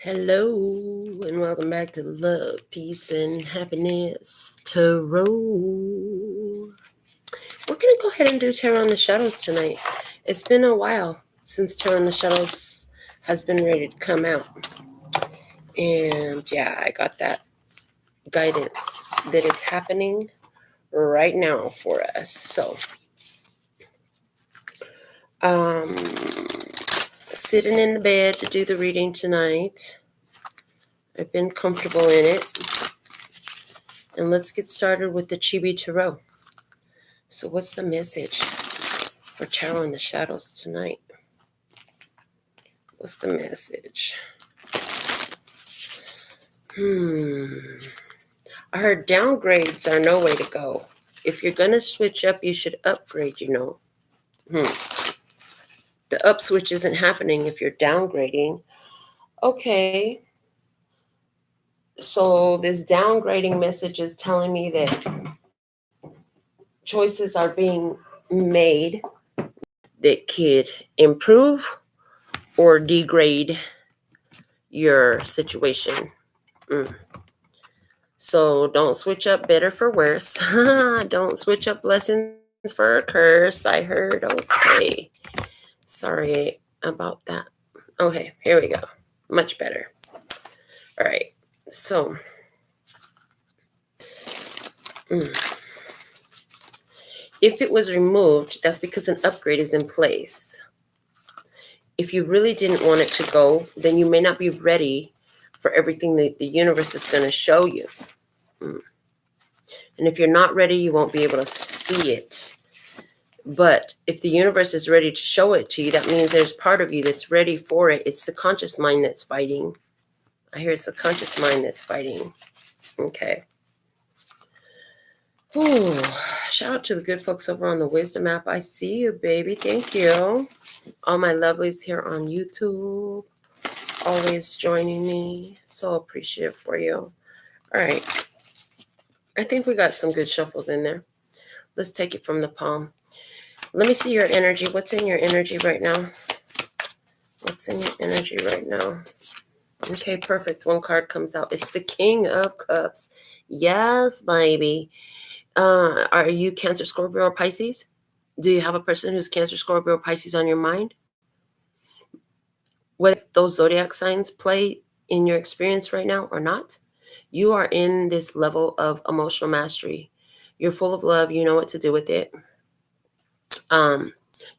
Hello, and welcome back to Love, Peace, and Happiness Tarot. We're going to go ahead and do Tarot in the Shadows tonight. It's been a while since Tarot in the Shadows has been ready to come out. And yeah, I got that guidance that it's happening right now for us. So, sitting in the bed to do the reading tonight. I've been comfortable in it. And let's get started with the Chibi Tarot. So what's the message for Tarot in the Shadows tonight? What's the message? I heard downgrades are no way to go. If you're going to switch up, you should upgrade, The up switch isn't happening if you're downgrading. Okay. So this downgrading message is telling me that choices are being made that could improve or degrade your situation. So don't switch up better for worse. Don't switch up blessings for a curse. I heard. Okay. Sorry about that. Okay, here we go. Much better. All right. So if it was removed, that's because an upgrade is in place. If you really didn't want it to go, then you may not be ready for everything that the universe is going to show you. And if you're not ready, you won't be able to see it. But if the universe is ready to show it to you, that means there's part of you that's ready for it. It's the conscious mind that's fighting. I hear it's the conscious mind that's fighting. Okay. Ooh, shout out to the good folks over on the Wisdom app. I see you, baby. Thank you. All my lovelies here on YouTube, always joining me. So appreciative for you. All right. I think we got some good shuffles in there. Let's take it from the palm. Let me see your energy. What's in your energy right now? What's in your energy right now? Okay, perfect. One card comes out. It's the King of Cups. Yes, baby. Are you Cancer, Scorpio, or Pisces? Do you have a person who's Cancer, Scorpio, or Pisces on your mind? Whether those zodiac signs play in your experience right now or not, you are in this level of emotional mastery. You're full of love. You know what to do with it.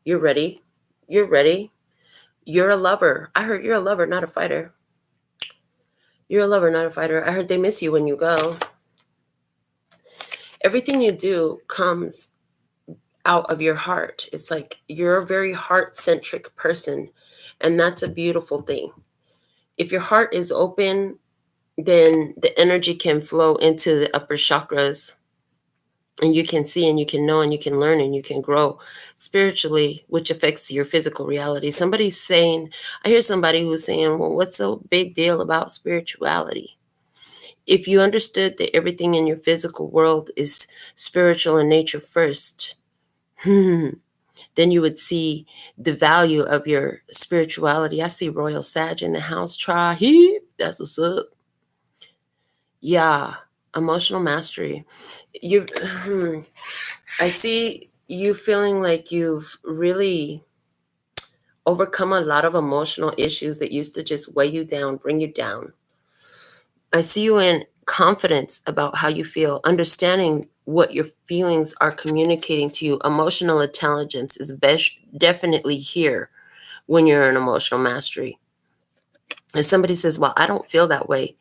You're ready. You're ready. You're a lover. I heard you're a lover, not a fighter. You're a lover, not a fighter. I heard they miss you when you go. Everything you do comes out of your heart. It's like you're a very heart-centric person, and that's a beautiful thing. If your heart is open, then the energy can flow into the upper chakras, and you can see and you can know and you can learn and you can grow spiritually, which affects your physical reality. Somebody's saying, I hear somebody who's saying, well, what's so big deal about spirituality? If you understood that everything in your physical world is spiritual in nature first, then you would see the value of your spirituality. I see Royal Sag in the house. Try he. That's what's up. Yeah. Emotional mastery. I see you feeling like you've really overcome a lot of emotional issues that used to just weigh you down, bring you down. I see you in confidence about how you feel, understanding what your feelings are communicating to you. Emotional intelligence is definitely here when you're in emotional mastery. And somebody says, well, I don't feel that way.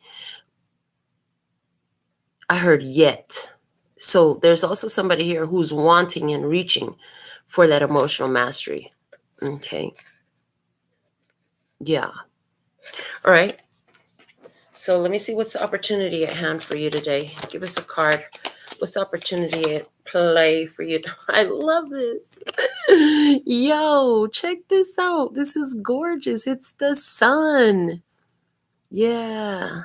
I heard yet. So there's also somebody here who's wanting and reaching for that emotional mastery. Okay. Yeah. All right. So let me see what's the opportunity at hand for you today. Give us a card. What's the opportunity at play for you? I love this. Yo, check this out. This is gorgeous. It's the sun. Yeah.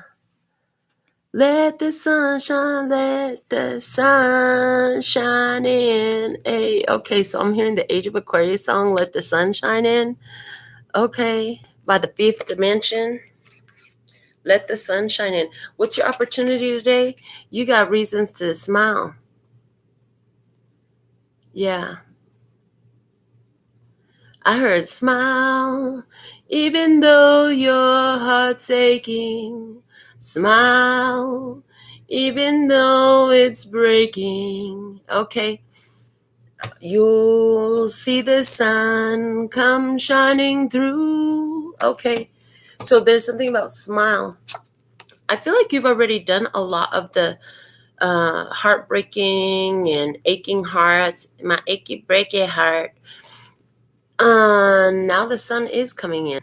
Let the sun shine, let the sun shine in. Hey, okay, so I'm hearing the Age of Aquarius song, Let the Sun Shine In. Okay, by the Fifth Dimension. Let the sun shine in. What's your opportunity today? You got reasons to smile. Yeah. I heard smile, even though your heart's aching. Smile, even though it's breaking. Okay. You'll see the sun come shining through. Okay. So there's something about smile. I feel like you've already done a lot of the heartbreaking and aching hearts. My achy, breaky heart. Now the sun is coming in.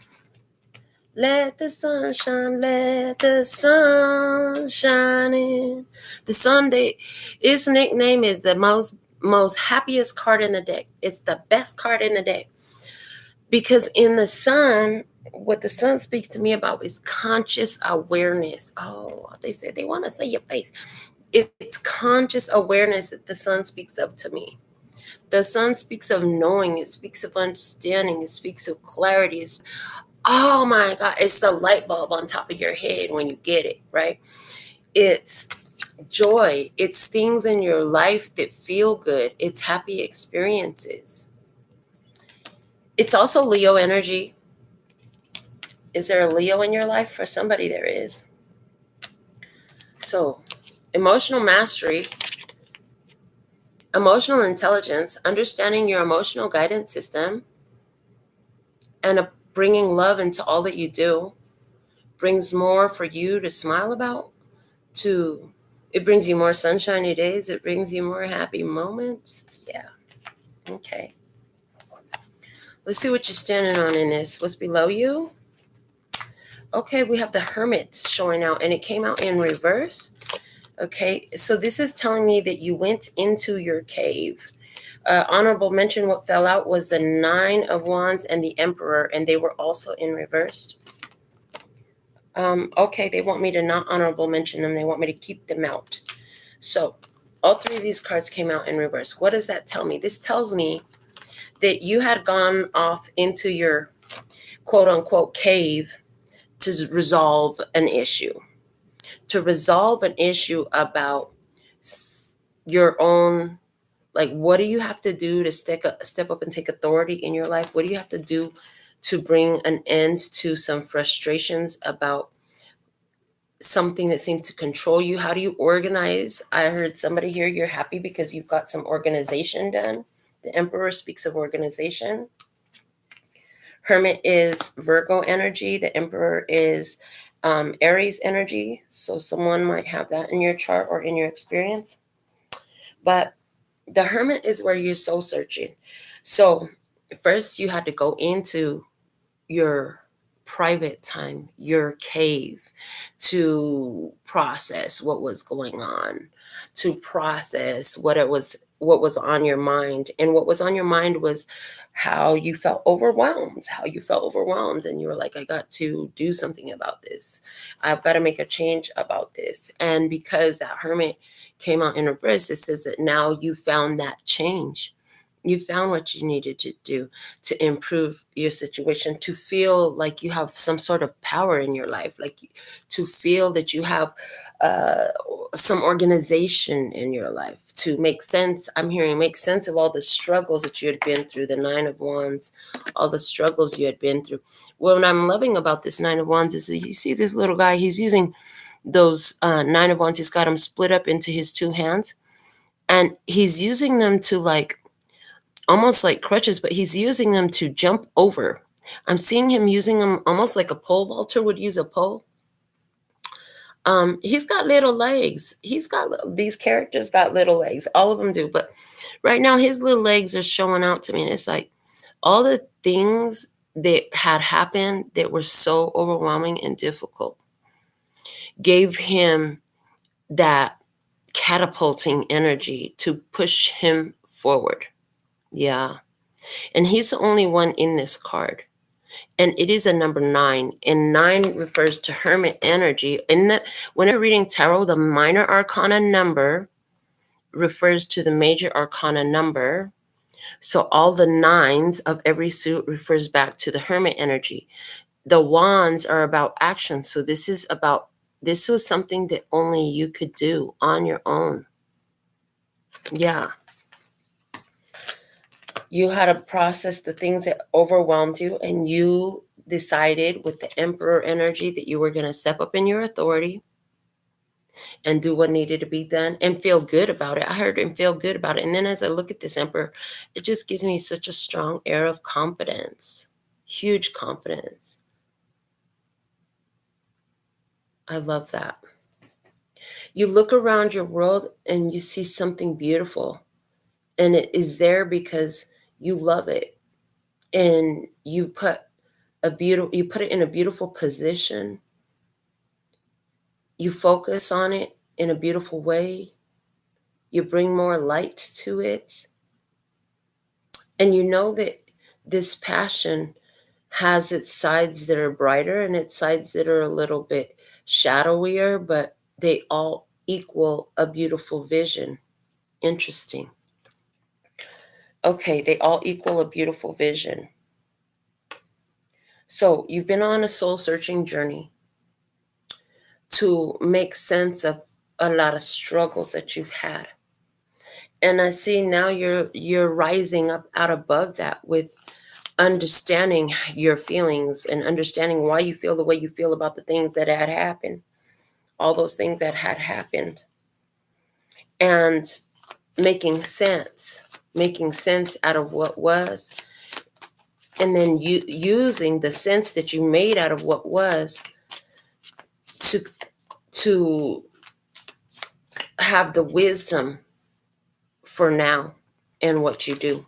Let the sun shine, let the sun shine in. The sun, its nickname is the most happiest card in the deck. It's the best card in the deck. Because in the sun, what the sun speaks to me about is conscious awareness. Oh, they said they want to see your face. It's conscious awareness that the sun speaks of to me. The sun speaks of knowing. It speaks of understanding. It speaks of clarity. Oh my God, it's the light bulb on top of your head when you get it, right? It's joy. It's things in your life that feel good. It's happy experiences. It's also Leo energy. Is there a Leo in your life? For somebody, there is. So, emotional mastery, emotional intelligence, understanding your emotional guidance system, and bringing love into all that you do brings more for you to smile about. It brings you more sunshiny days. It brings you more happy moments. Yeah. Okay. Let's see what you're standing on in this. What's below you? Okay, we have the Hermit showing out, and it came out in reverse. Okay, so this is telling me that you went into your cave. Honorable mention, what fell out was the Nine of Wands and the Emperor, and they were also in reverse. Okay, they want me to not honorable mention them. They want me to keep them out. So all three of these cards came out in reverse. What does that tell me? This tells me that you had gone off into your quote unquote cave to resolve an issue. To resolve an issue about your own, like, what do you have to do to step up and take authority in your life? What do you have to do to bring an end to some frustrations about something that seems to control you? How do you organize? I heard somebody here, you're happy because you've got some organization done. The Emperor speaks of organization. Hermit is Virgo energy. The Emperor is Aries energy. So someone might have that in your chart or in your experience. But the Hermit is where you're soul searching. So first you had to go into your private time, your cave, to process what was going on, to process what was on your mind. And what was on your mind was how you felt overwhelmed, and you were like, I got to do something about this. I've got to make a change about this. And because that Hermit came out in reverse, it says that now you found that change. You found what you needed to do to improve your situation, to feel like you have some sort of power in your life, like to feel that you have some organization in your life, to make sense. I'm hearing make sense of all the struggles that you had been through, the Nine of Wands, all the struggles you had been through. What I'm loving about this Nine of Wands is that you see this little guy, he's using those Nine of Wands, he's got them split up into his two hands, and he's using them to almost like crutches, but he's using them to jump over. I'm seeing him using them almost like a pole vaulter would use a pole. He's got little legs. These characters got little legs. All of them do. But right now his little legs are showing out to me. And it's like all the things that had happened that were so overwhelming and difficult gave him that catapulting energy to push him forward. Yeah. And he's the only one in this card. And it is a number 9. And 9 refers to Hermit energy. When I'm reading tarot, the minor arcana number refers to the major arcana number. So all the 9s of every suit refers back to the Hermit energy. The wands are about action. So this was something that only you could do on your own. Yeah. You had to process the things that overwhelmed you, and you decided with the Emperor energy that you were going to step up in your authority and do what needed to be done and feel good about it. I heard and feel good about it. And then as I look at this Emperor, it just gives me such a strong air of confidence, huge confidence. I love that. You look around your world and you see something beautiful, and it is there because you love it, and you put it in a beautiful position. You focus on it in a beautiful way. You bring more light to it. And you know that this passion has its sides that are brighter and its sides that are a little bit shadowier, but they all equal a beautiful vision. Interesting. Okay, they all equal a beautiful vision. So you've been on a soul-searching journey to make sense of a lot of struggles that you've had. And I see now you're rising up out above that with understanding your feelings and understanding why you feel the way you feel about the things that had happened, all those things that had happened, and making sense out of what was, and then you using the sense that you made out of what was to have the wisdom for now and what you do.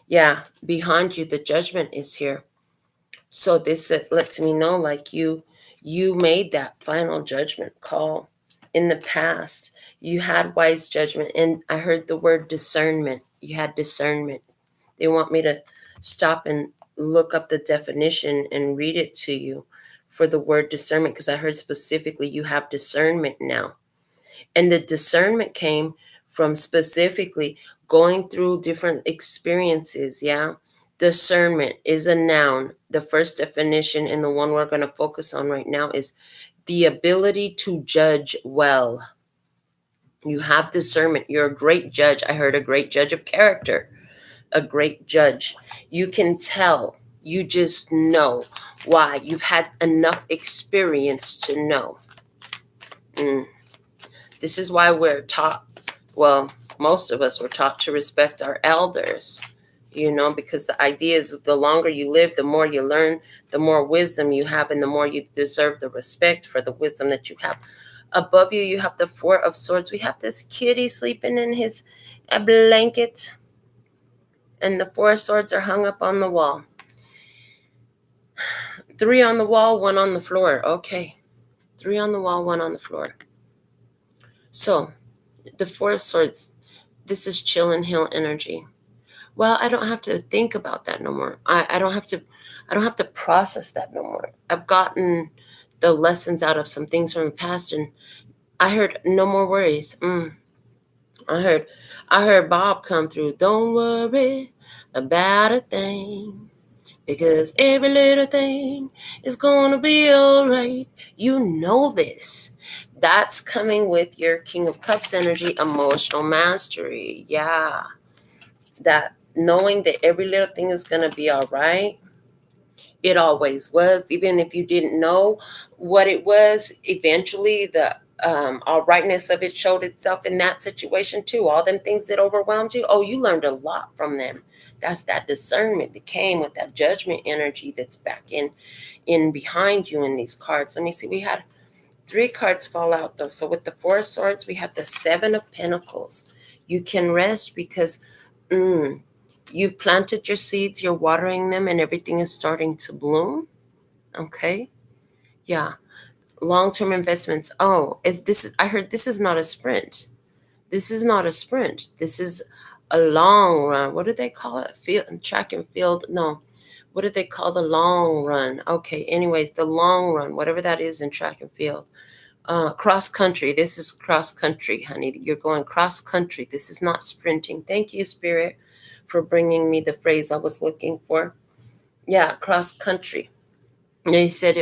Yeah, behind you, the judgment is here. So this lets me know, like, you made that final judgment call in the past. You had wise judgment, and I heard the word discernment. You had discernment. They want me to stop and look up the definition and read it to you for the word discernment, because I heard specifically you have discernment now. And the discernment came from specifically going through different experiences. Yeah. Discernment is a noun. The first definition, and the one we're going to focus on right now, is the ability to judge well. You have discernment. You're a great judge. I heard a great judge of character, a great judge. You can tell. You just know. Why? You've had enough experience to know. This is why we're taught, well, most of us were taught to respect our elders, because the idea is the longer you live, the more you learn, the more wisdom you have, and the more you deserve the respect for the wisdom that you have. Above you, you have the Four of Swords. We have this kitty sleeping in his blanket, and the Four of Swords are hung up on the wall. 3 on the wall, 1 on the floor. Okay. 3 on the wall, 1 on the floor. So, the Four of Swords, this is chill and heal energy. Well, I don't have to think about that no more. I don't have to process that no more. I've gotten the lessons out of some things from the past, and I heard no more worries. I heard Bob come through. Don't worry about a thing, because every little thing is gonna be all right. You know this. That's coming with your King of Cups energy, emotional mastery. Yeah. That knowing that every little thing is going to be all right. It always was. Even if you didn't know what it was, eventually the all rightness of it showed itself in that situation too. All them things that overwhelmed you, oh, you learned a lot from them. That's that discernment that came with that judgment energy that's back in behind you in these cards. Let me see. We had 3 cards fall out though. So with the Four of Swords, we have the 7 of Pentacles. You can rest because you've planted your seeds, you're watering them, and everything is starting to bloom. Okay. Yeah. Long-term investments. Oh, I heard this is not a sprint. This is not a sprint. This is a long run. What do they call it? Track and field. No. What do they call the long run? Okay. Anyways, the long run, whatever that is in track and field. Cross country. This is cross country, honey. You're going cross country. This is not sprinting. Thank you, Spirit, for bringing me the phrase I was looking for. Yeah, cross country. They said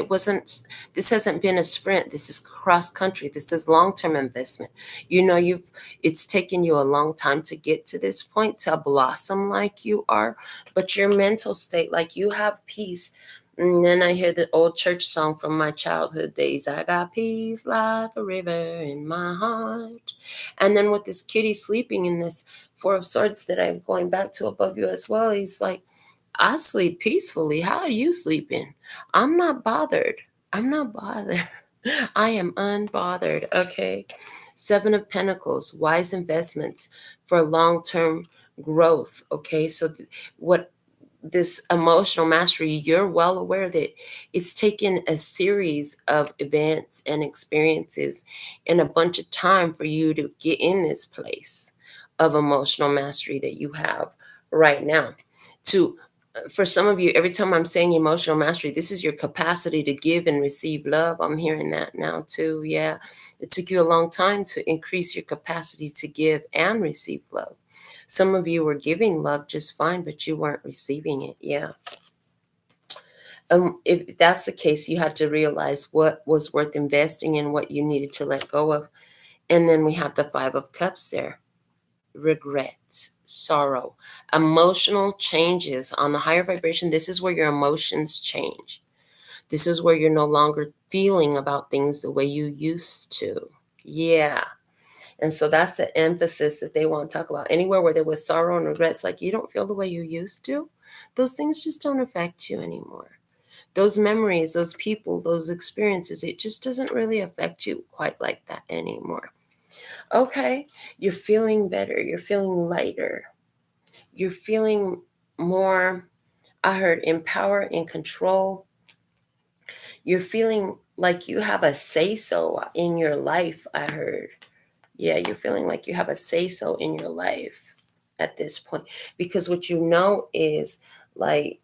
this hasn't been a sprint. This is cross country. This is long-term investment. It's taken you a long time to get to this point, to blossom like you are, but your mental state, like you have peace. And then I hear the old church song from my childhood days. I got peace like a river in my heart. And then with this kitty sleeping in this Four of Swords that I'm going back to above you as well, he's like, I sleep peacefully. How are you sleeping? I'm not bothered. I'm not bothered. I am unbothered. Okay. Seven of Pentacles, wise investments for long-term growth. Okay. So what this emotional mastery, you're well aware that it's taken a series of events and experiences and a bunch of time for you to get in this place of emotional mastery that you have right now. For some of you, every time I'm saying emotional mastery, this is your capacity to give and receive love. I'm hearing that now too. Yeah. It took you a long time to increase your capacity to give and receive love. Some of you were giving love just fine, but you weren't receiving it. Yeah. If that's the case, you had to realize what was worth investing in, what you needed to let go of. And then we have the Five of Cups there. Regret, sorrow, emotional changes on the higher vibration. This is where your emotions change. This is where you're no longer feeling about things the way you used to. Yeah. And so that's the emphasis that they want to talk about. Anywhere where there was sorrow and regrets, like you don't feel the way you used to, those things just don't affect you anymore. Those memories, those people, those experiences, it just doesn't really affect you quite like that anymore. Okay, you're feeling better. You're feeling lighter. You're feeling more, I heard, in power, in control. You're feeling like you have a say-so in your life, I heard. Yeah, you're feeling like you have a say-so in your life at this point. Because what you know is, like,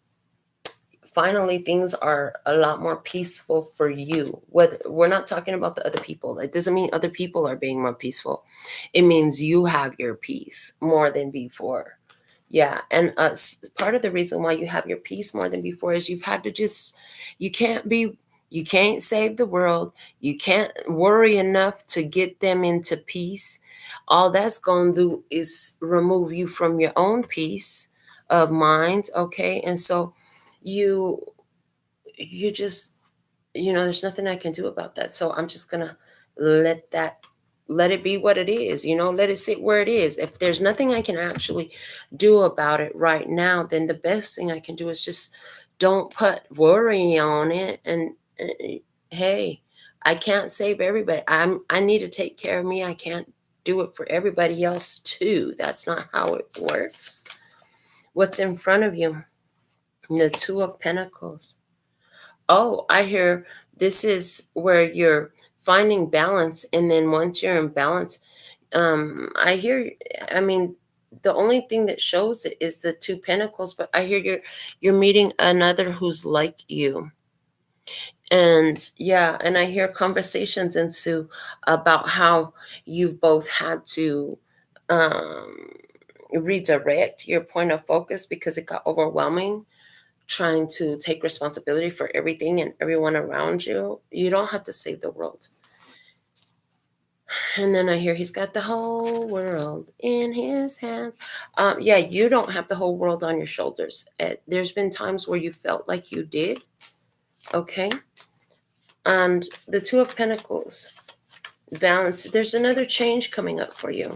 finally things are a lot more peaceful for you. We're not talking about the other people. It doesn't mean other people are being more peaceful. It means you have your peace more than before. Yeah. And part of the reason why you have your peace more than before is you've had to you can't save the world. You can't worry enough to get them into peace. All that's going to do is remove you from your own peace of mind. Okay. And so you just, there's nothing I can do about that. So I'm just going to let it be what it is, let it sit where it is. If there's nothing I can actually do about it right now, then the best thing I can do is just don't put worry on it. And hey, I can't save everybody. I need to take care of me. I can't do it for everybody else too. That's not how it works. What's in front of you? The Two of Pentacles. Oh, I hear this is where you're finding balance. And then once you're in balance, I mean, the only thing that shows it is the Two Pentacles, but I hear you're meeting another who's like you. And yeah, and I hear conversations ensue about how you've both had to redirect your point of focus because it got overwhelming, trying to take responsibility for everything and everyone around you. You don't have to save the world. And then I hear he's got the whole world in his hands. Yeah, you don't have the whole world on your shoulders. There's been times where you felt like you did. Okay. And the Two of Pentacles, balance. There's another change coming up for you.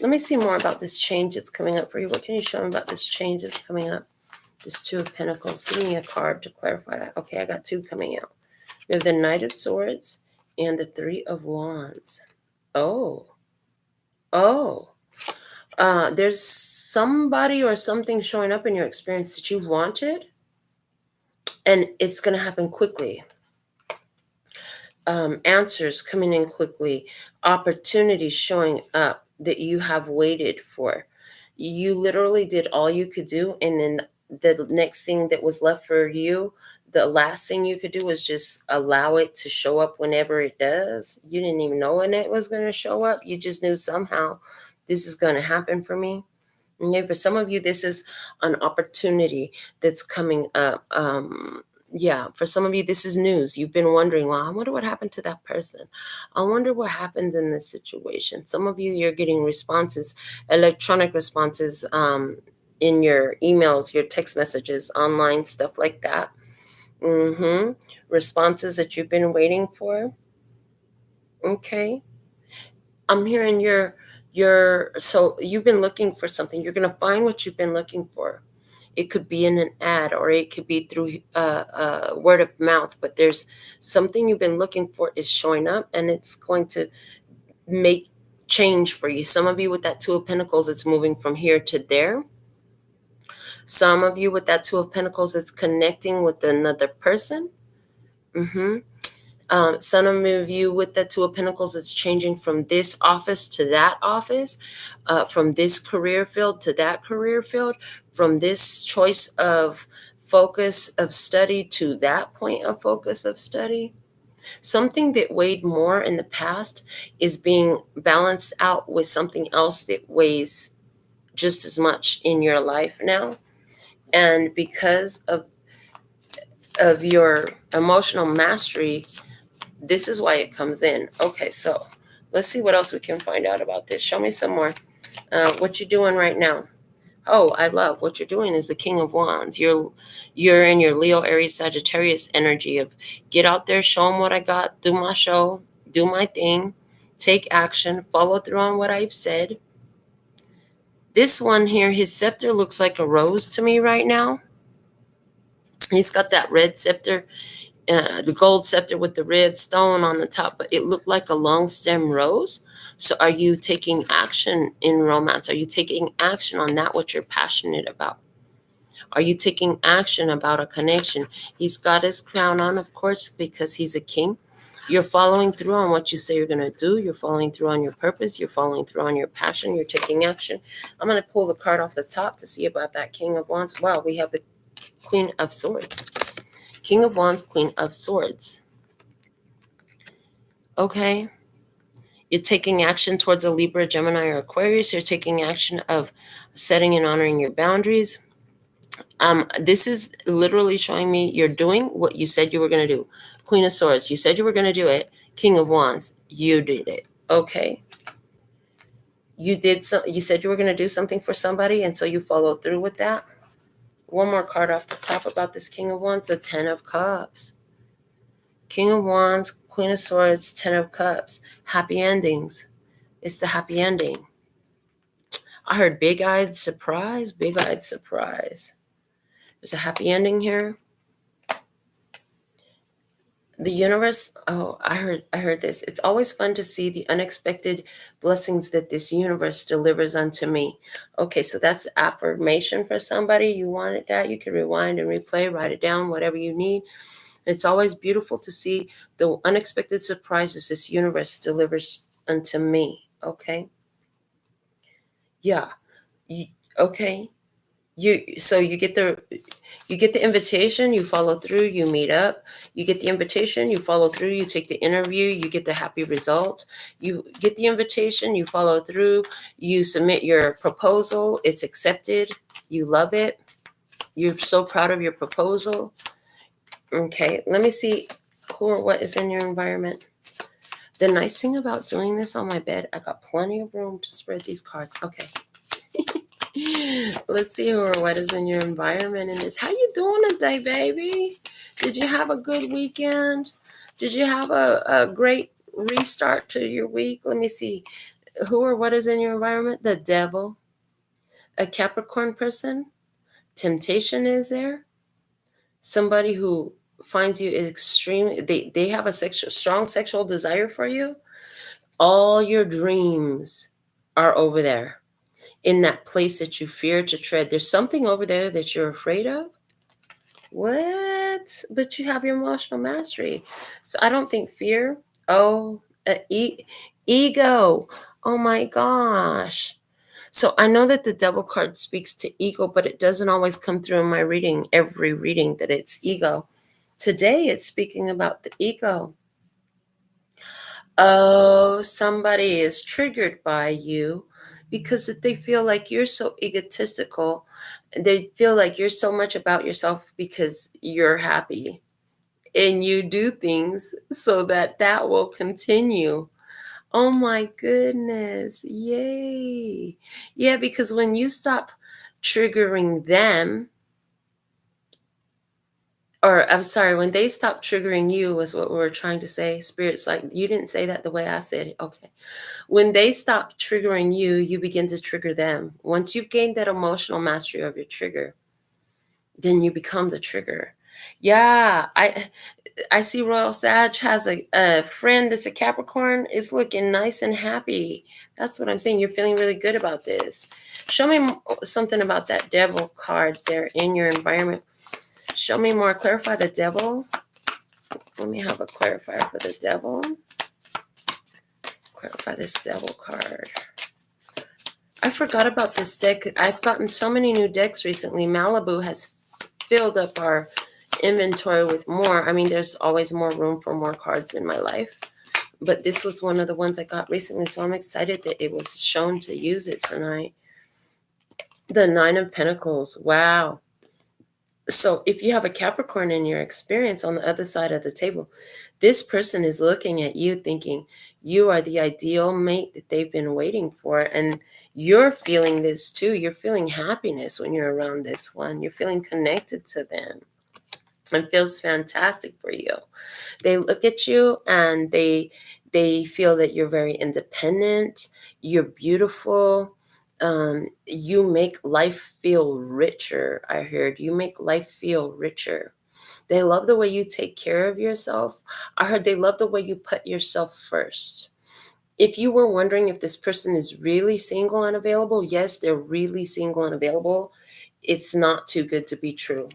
Let me see more about this change that's coming up for you. What can you show me about this change that's coming up? This Two of Pentacles. Give me a card to clarify that. Okay, I got two coming out. We have the Knight of Swords and the Three of Wands. Oh. There's somebody or something showing up in your experience that you've wanted, and it's going to happen quickly. Answers coming in quickly, opportunities showing up that you have waited for. You literally did all you could do, and then the next thing that was left for you, the last thing you could do was just allow it to show up whenever it does. You didn't even know when it was going to show up. You just knew somehow this is going to happen for me. And for some of you, this is an opportunity that's coming up. Yeah, for some of you, this is news. You've been wondering, well, I wonder what happened to that person. I wonder what happens in this situation. Some of you, you're getting responses, electronic responses, in your emails, your text messages, online, stuff like that. Responses that you've been waiting for. Okay. I'm hearing so you've been looking for something. You're going to find what you've been looking for. It could be in an ad, or it could be through word of mouth, but there's something you've been looking for is showing up, and it's going to make change for you. Some of you with that Two of Pentacles, it's moving from here to there. Some of you with that Two of Pentacles, it's connecting with another person. Some of you with the Two of Pentacles, it's changing from this office to that office, from this career field to that career field, from this choice of focus of study to that point of focus of study. Something that weighed more in the past is being balanced out with something else that weighs just as much in your life now. And because of your emotional mastery, this is why it comes in. Okay, so let's see what else we can find out about this. Show me some more. What you doing right now? Oh, I love what you're doing is the King of Wands. You're in your Leo, Aries, Sagittarius energy of get out there, show them what I got, do my show, do my thing, take action, follow through on what I've said. This one here, his scepter looks like a rose to me right now. He's got that red scepter, the gold scepter with the red stone on the top, but it looked like a long stem rose. So are you taking action in romance? Are you taking action on that what you're passionate about? Are you taking action about a connection? He's got his crown on, of course, because he's a king. You're following through on what you say you're going to do. You're following through on your purpose. You're following through on your passion. You're taking action. I'm going to pull the card off the top to see about that King of Wands. Wow, we have the Queen of Swords. King of Wands, Queen of Swords. Okay. You're taking action towards a Libra, Gemini, or Aquarius. You're taking action of setting and honoring your boundaries. This is literally showing me you're doing what you said you were going to do. Queen of Swords, you said you were going to do it. King of Wands, you did it. Okay. You said you were going to do something for somebody, and so you followed through with that. One more card off the top about this King of Wands, the Ten of Cups. King of Wands, Queen of Swords, Ten of Cups. Happy endings. It's the happy ending. I heard big-eyed surprise, big-eyed surprise. There's a happy ending here. The universe, I heard this. It's always fun to see the unexpected blessings that this universe delivers unto me. Okay, so that's affirmation for somebody. You wanted that, you can rewind and replay, write it down, whatever you need. It's always beautiful to see the unexpected surprises this universe delivers unto me. Okay. Yeah. Okay. You get the invitation, you follow through, you meet up. You get the invitation, you follow through, you take the interview, you get the happy result. You get the invitation, you follow through, you submit your proposal, it's accepted, you love it, you're so proud of your proposal. Okay, let me see who or what is in your environment. The nice thing about doing this on my bed, I got plenty of room to spread these cards. Okay. Let's see who or what is in your environment in this. How you doing today, baby? Did you have a good weekend? Did you have a great restart to your week? Let me see. Who or what is in your environment? The Devil. A Capricorn person. Temptation is there. Somebody who finds you extreme. They have a strong sexual desire for you. All your dreams are over there. In that place that you fear to tread. There's something over there that you're afraid of. What? But you have your emotional mastery. So I don't think fear. Oh, ego. Oh my gosh. So I know that the Devil card speaks to ego, but it doesn't always come through in my reading, every reading, that it's ego. Today it's speaking about the ego. Oh, somebody is triggered by you because they feel like you're so egotistical They feel like you're so much about yourself because you're happy. And you do things so that that will continue. Oh my goodness. Yay. Yeah, because when you stop triggering them, or I'm sorry, when they stop triggering you was what we were trying to say. Spirit's like, you didn't say that the way I said it. Okay. When they stop triggering you, you begin to trigger them. Once you've gained that emotional mastery of your trigger, then you become the trigger. Yeah, I see Royal Sag has a friend that's a Capricorn, is looking nice and happy. That's what I'm saying. You're feeling really good about this. Show me something about that devil card there in your environment. Show me more. Clarify the devil. Let me have a clarifier for the devil. Clarify this devil card. I forgot about this deck. I've gotten so many new decks recently. Malibu has filled up our inventory with more. I mean, there's always more room for more cards in my life. But this was one of the ones I got recently, so I'm excited that it was shown to use it tonight. The Nine of Pentacles. Wow. So if you have a Capricorn in your experience on the other side of the table, this person is looking at you thinking you are the ideal mate that they've been waiting for. And you're feeling this too. You're feeling happiness when you're around this one. You're feeling connected to them. It feels fantastic for you. They look at you and they feel that you're very independent. You're beautiful. You make life feel richer. I heard you make life feel richer. They love the way you take care of yourself. I heard they love the way you put yourself first. If you were wondering if this person is really single and available, yes, they're really single and available. It's not too good to be true.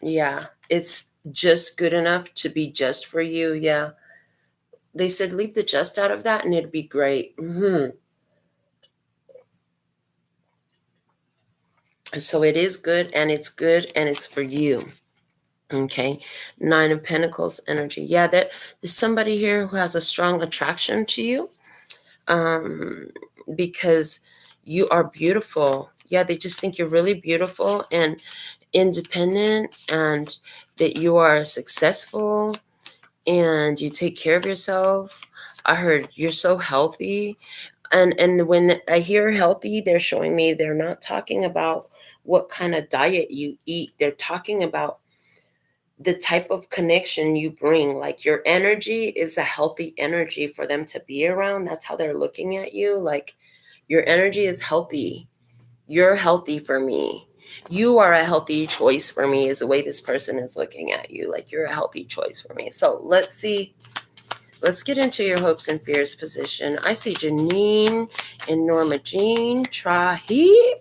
Yeah, it's just good enough to be just for you. Yeah. They said leave the just out of that and it'd be great. So it is good and it's for you. Okay. Nine of Pentacles energy. Yeah, there's somebody here who has a strong attraction to you because you are beautiful. Yeah, they just think you're really beautiful and independent and that you are successful and you take care of yourself. I heard you're so healthy. And when I hear healthy, they're showing me they're not talking about what kind of diet you eat. They're talking about the type of connection you bring. Like your energy is a healthy energy for them to be around. That's how they're looking at you. Like your energy is healthy. You're healthy for me. You are a healthy choice for me is the way this person is looking at you. Like you're a healthy choice for me. So let's see. Let's get into your hopes and fears position. I see Janine and Norma Jean. Trahi.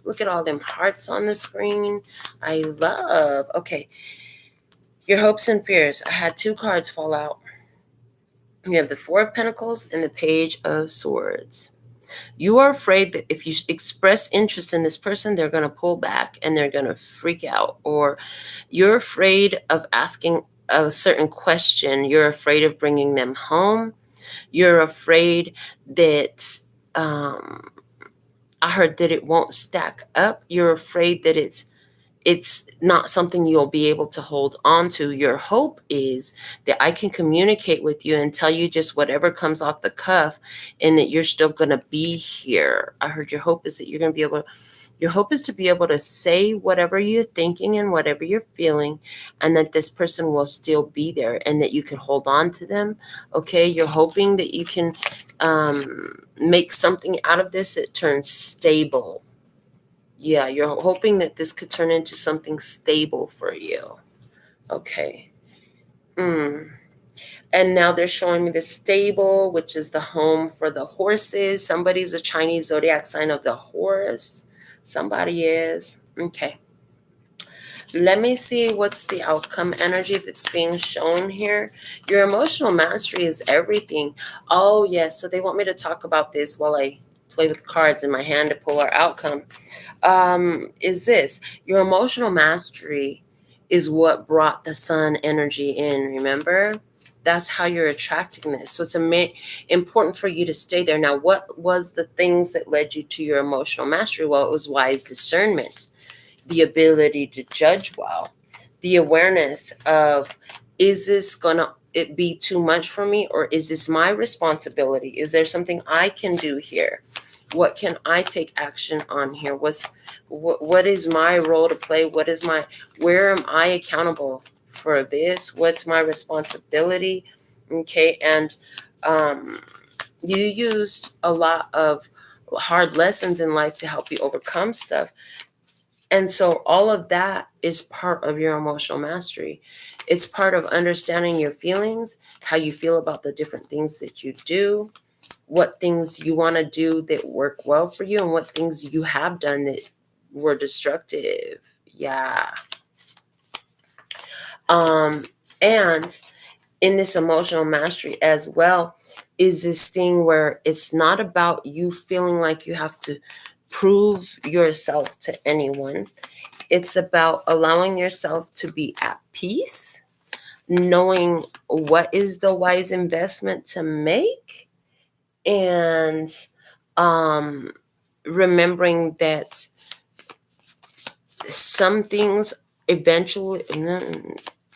Look at all them hearts on the screen. I love. Okay. Your hopes and fears. I had two cards fall out. You have the Four of Pentacles and the Page of Swords. You are afraid that if you express interest in this person, they're going to pull back and they're going to freak out. Or you're afraid of asking a certain question. You're afraid of bringing them home. You're afraid that I heard that it won't stack up. You're afraid that it's not something you'll be able to hold on to. Your hope is that I can communicate with you and tell you just whatever comes off the cuff and that you're still going to be here. I heard your hope is that you're going to be able to, your hope is to be able to say whatever you're thinking and whatever you're feeling, and that this person will still be there and that you can hold on to them. Okay. You're hoping that you can make something out of this that turns stable. Yeah, you're hoping that this could turn into something stable for you. Okay. And now they're showing me the stable, which is the home for the horses. Somebody's a Chinese zodiac sign of the horse. Somebody is. Okay. Let me see what's the outcome energy that's being shown here. Your emotional mastery is everything. Oh, yes. So they want me to talk about this while I play with cards in my hand to pull our outcome. Is this your emotional mastery is what brought the sun energy in, remember? That's how you're attracting this. So it's important for you to stay there. Now, what was the things that led you to your emotional mastery? Well, it was wise discernment. the ability to judge well, the awareness of, is this gonna it be too much for me, or is this my responsibility? Is there something I can do here? What can I take action on here? What is my role to play? Where am I accountable for this? What's my responsibility? Okay, and you used a lot of hard lessons in life to help you overcome stuff. And so all of that is part of your emotional mastery. It's part of understanding your feelings, how you feel about the different things that you do, what things you want to do that work well for you, and what things you have done that were destructive. Yeah. And in this emotional mastery as well is this thing where it's not about you feeling like you have to prove yourself to anyone. It's about allowing yourself to be at peace, knowing what is the wise investment to make, and remembering that some things eventually,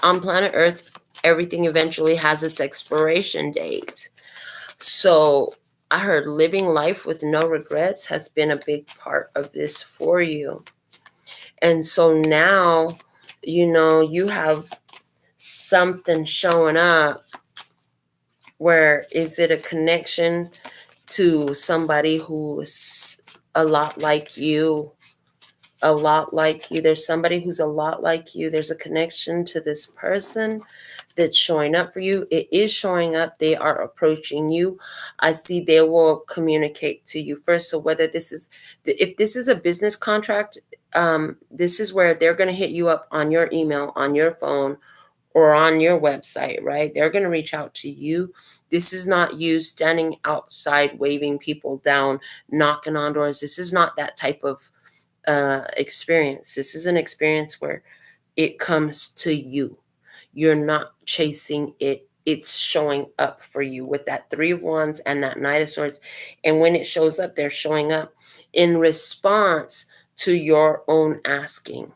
on planet Earth, everything eventually has its expiration date. So I heard living life with no regrets has been a big part of this for you. And so now, you have something showing up. Where is it a connection to somebody who's a lot like you? There's somebody who's a lot like you. There's a connection to this person that's showing up for you. It is showing up. They are approaching you. I see they will communicate to you first. So if this is a business contract, this is where they're going to hit you up on your email, on your phone, or on your website, right? They're going to reach out to you. This is not you standing outside, waving people down, knocking on doors. This is not that type of experience. This is an experience where it comes to you. You're not chasing it. It's showing up for you with that 3 of Wands and that Knight of Swords. And when it shows up, they're showing up in response to your own asking.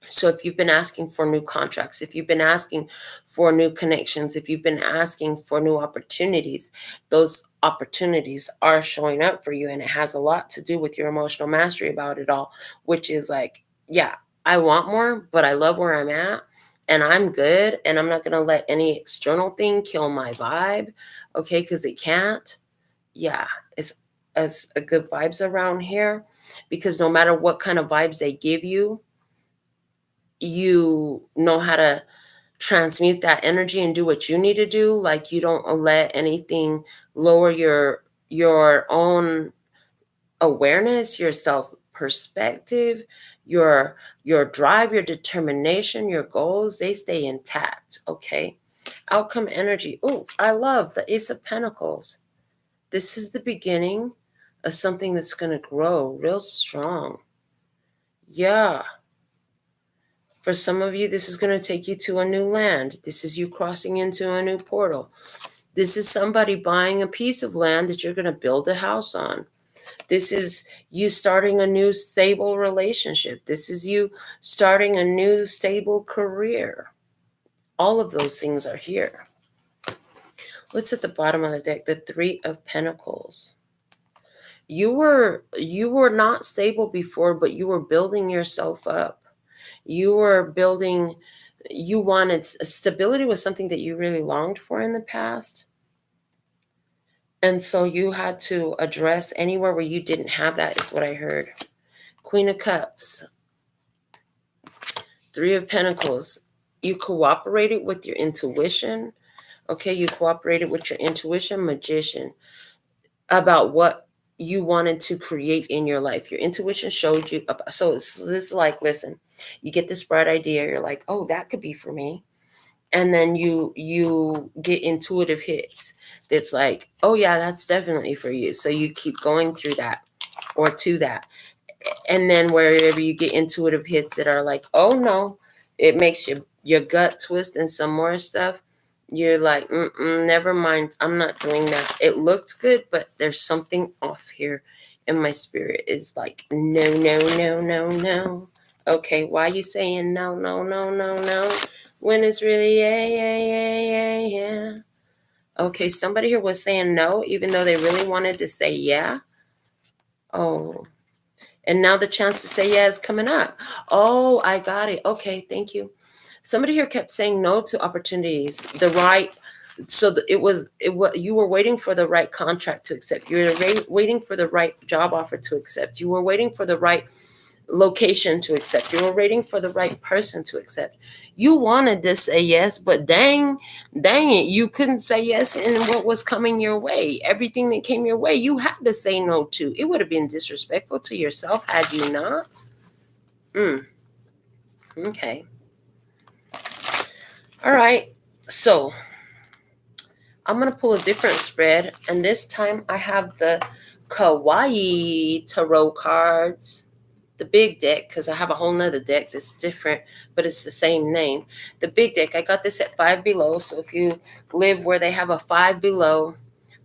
So if you've been asking for new contracts, if you've been asking for new connections, if you've been asking for new opportunities, those opportunities are showing up for you. And it has a lot to do with your emotional mastery about it all, which is like, yeah, I want more, but I love where I'm at and I'm good. And I'm not going to let any external thing kill my vibe. Okay. Because it can't. Yeah. It's as a good vibes around here, because no matter what kind of vibes they give you, you know how to transmute that energy and do what you need to do. Like, you don't let anything lower your own awareness, your self perspective, your drive, your determination, your goals, they stay intact. Okay. Outcome energy. Oh, I love the Ace of Pentacles. This is the beginning of something that's going to grow real strong. Yeah. For some of you, this is going to take you to a new land. This is you crossing into a new portal. This is somebody buying a piece of land that you're going to build a house on. This is you starting a new stable relationship. This is you starting a new stable career. All of those things are here. What's at the bottom of the deck? The 3 of Pentacles. You were not stable before, but you were building yourself up. You wanted stability, was something that you really longed for in the past. And so you had to address anywhere where you didn't have that, is what I heard. Queen of Cups. 3 of Pentacles. You cooperated with your intuition. Okay, you cooperated with your intuition, Magician, about what you wanted to create in your life. Your intuition showed you. So this is like, listen, you get this bright idea. You're like, oh, that could be for me. And then you get intuitive hits. That's like, oh yeah, that's definitely for you. So you keep going through that or to that. And then wherever you get intuitive hits that are like, oh no, it makes your gut twist and some more stuff. You're like, never mind. I'm not doing that. It looked good, but there's something off here. And my spirit is like, no, no, no, no, no. Okay, why you saying no, no, no, no, no, when it's really yeah, yeah, yeah, yeah, yeah? Okay, somebody here was saying no, even though they really wanted to say yeah. Oh, and now the chance to say yeah is coming up. Oh, I got it. Okay, thank you. Somebody here kept saying no to opportunities. The right, so it was you were waiting for the right contract to accept. You were waiting for the right job offer to accept. You were waiting for the right location to accept. You were waiting for the right person to accept. You wanted to say yes, but dang it, you couldn't say yes in what was coming your way. Everything that came your way, you had to say no to. It would have been disrespectful to yourself had you not. Okay. All right. So I'm going to pull a different spread, and this time I have the Kawaii Tarot cards. The big deck, because I have a whole nother deck that's different, but it's the same name. The big deck, I got this at Five Below. So if you live where they have a Five Below,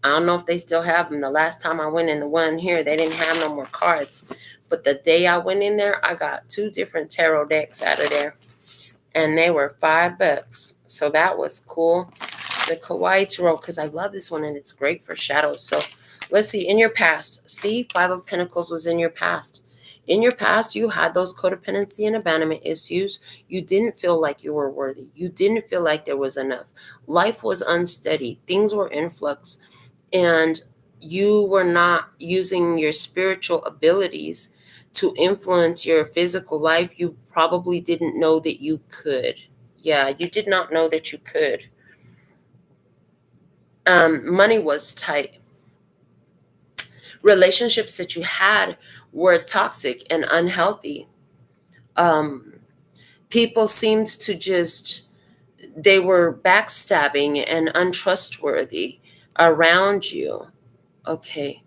I don't know if they still have them. The last time I went in the one here, they didn't have no more cards. But the day I went in there, I got 2 different tarot decks out of there, and they were $5. So that was cool. The Kawaii Tarot, because I love this one, and it's great for shadows. So let's see, in your past, see, 5 of Pentacles was in your past. In your past, you had those codependency and abandonment issues. You didn't feel like you were worthy. You didn't feel like there was enough. Life was unsteady. Things were in flux. And you were not using your spiritual abilities to influence your physical life. You probably didn't know that you could. Yeah, you did not know that you could. Money was tight. Relationships that you had were toxic and unhealthy. People seemed to they were backstabbing and untrustworthy around you. Okay.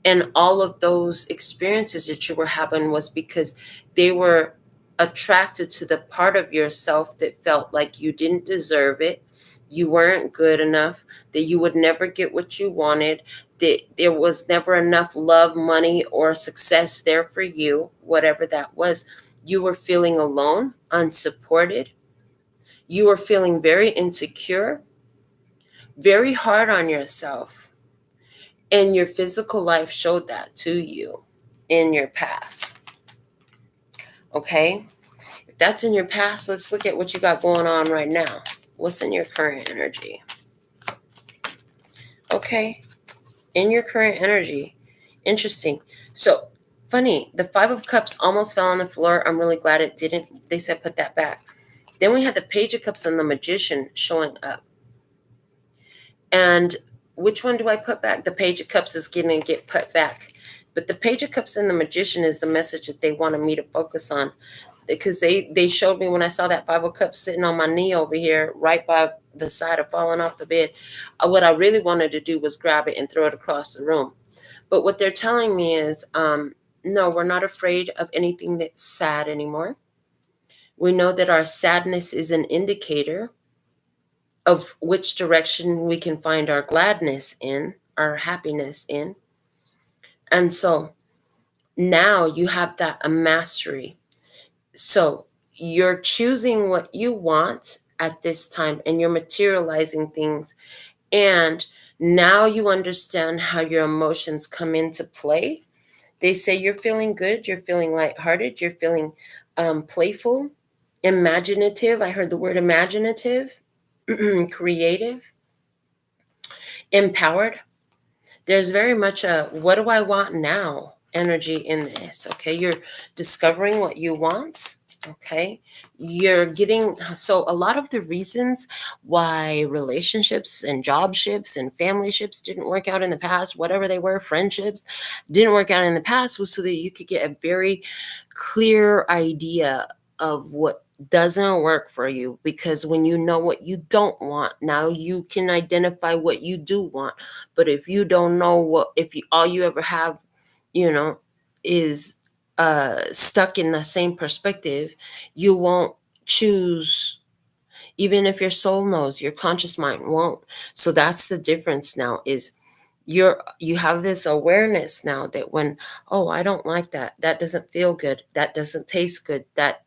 And all of those experiences that you were having was because they were attracted to the part of yourself that felt like you didn't deserve it, you weren't good enough, that you would never get what you wanted, that there was never enough love, money, or success there for you, whatever that was. You were feeling alone, unsupported. You were feeling very insecure, very hard on yourself. And your physical life showed that to you in your past. Okay? If that's in your past, let's look at what you got going on right now. What's in your current energy? Okay. In your current energy. Interesting. So, funny. The 5 of Cups almost fell on the floor. I'm really glad it didn't. They said put that back. Then we had the Page of Cups and the Magician showing up. And which one do I put back? The Page of Cups is going to get put back. But the Page of Cups and the Magician is the message that they wanted me to focus on. Because they showed me when I saw that 5 of Cups sitting on my knee over here, right by the side of falling off the bed. What I really wanted to do was grab it and throw it across the room. But what they're telling me is, no, we're not afraid of anything that's sad anymore. We know that our sadness is an indicator of which direction we can find our gladness in, our happiness in. And so now you have that a mastery. So you're choosing what you want at this time, and you're materializing things. And now you understand how your emotions come into play. They say you're feeling good, you're feeling lighthearted, you're feeling playful, imaginative. I heard the word imaginative, creative, empowered. There's very much a what do I want now energy in this. Okay, you're discovering what you want. Okay, you're getting, so a lot of the reasons why relationships and jobships and familyships didn't work out in the past, whatever they were, friendships didn't work out in the past, was so that you could get a very clear idea of what doesn't work for you. Because when you know what you don't want, now you can identify what you do want. But if you don't know what, if you all you ever have, is stuck in the same perspective, you won't choose. Even if your soul knows, your conscious mind won't. So that's the difference now, is You have this awareness now that when, oh, I don't like that, that doesn't feel good, that doesn't taste good, that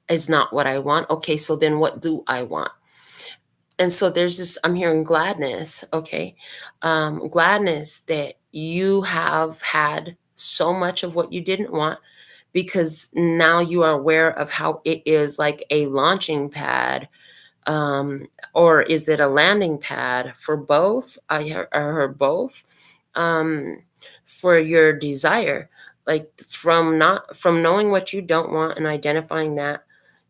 is not what I want. Okay, so then what do I want? And so there's this, I'm hearing gladness. Okay, gladness that you have had so much of what you didn't want, because now you are aware of how it is like a launching pad, or is it a landing pad for both? I heard both, um, for your desire. Like from knowing what you don't want and identifying that,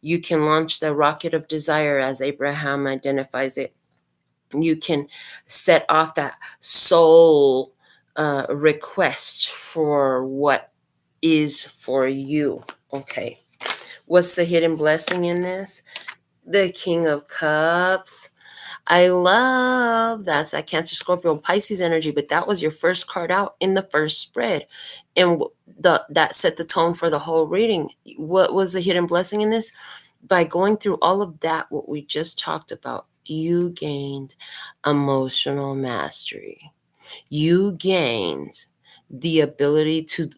you can launch the rocket of desire as Abraham identifies it. You can set off that soul request for what is for you. Okay. What's the hidden blessing in this? The King of Cups. I love that's that Cancer, Scorpio, Pisces energy, but that was your first card out in the first spread. And that set the tone for the whole reading. What was the hidden blessing in this? By going through all of that, what we just talked about, you gained emotional mastery. You gained the ability to,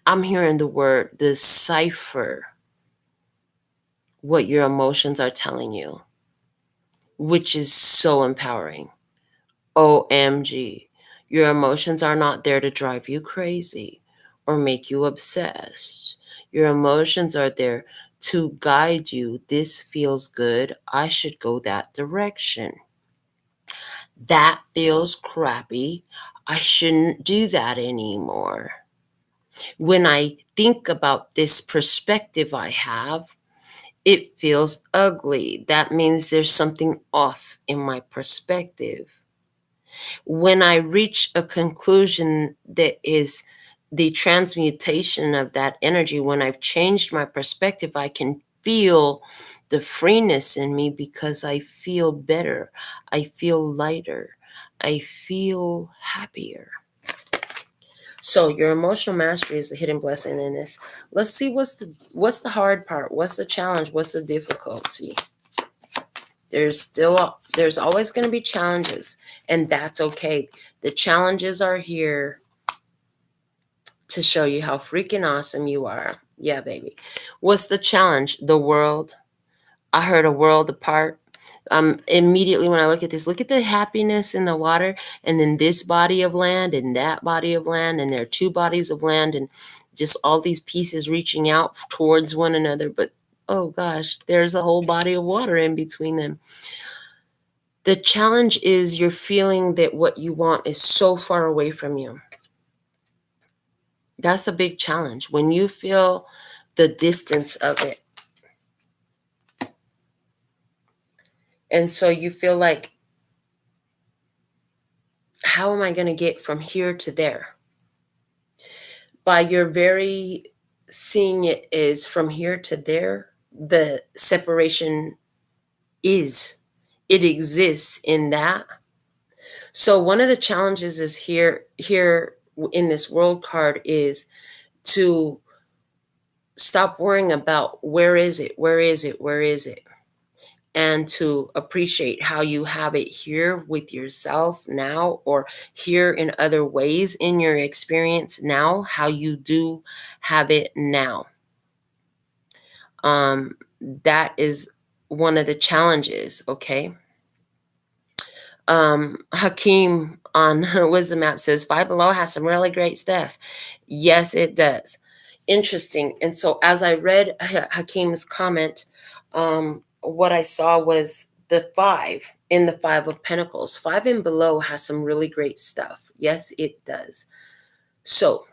I'm hearing the word decipher what your emotions are telling you, which is so empowering. OMG. Your emotions are not there to drive you crazy or make you obsessed. Your emotions are there to guide you. This feels good. I should go that direction. That feels crappy. I shouldn't do that anymore. When I think about this perspective I have, it feels ugly. That means there's something off in my perspective. When I reach a conclusion that is the transmutation of that energy, when I've changed my perspective, I can feel the freeness in me because I feel better. I feel lighter. I feel happier. So your emotional mastery is the hidden blessing in this. Let's see what's the hard part. What's the challenge? What's the difficulty? There's always going to be challenges, and that's okay. The challenges are here to show you how freaking awesome you are. Yeah, baby. What's the challenge? The world. I heard a world apart. Immediately when I look at this, look at the happiness in the water, and then this body of land and that body of land, and there are two bodies of land, and just all these pieces reaching out towards one another. But oh gosh, there's a whole body of water in between them. The challenge is you're feeling that what you want is so far away from you. That's a big challenge. When you feel the distance of it. And so you feel like, how am I going to get from here to there? By your very seeing it is from here to there, the separation is. It exists in that. So one of the challenges is here in this world card is to stop worrying about where is it, and to appreciate how you have it here with yourself now, or here in other ways in your experience now, how you do have it now. That is one of the challenges, okay? Hakeem on Wisdom App says, Five Below has some really great stuff. Yes, it does. Interesting. And so as I read Hakeem's comment, what I saw was the 5 in the 5 of Pentacles. 5 and below has some really great stuff. Yes, it does. So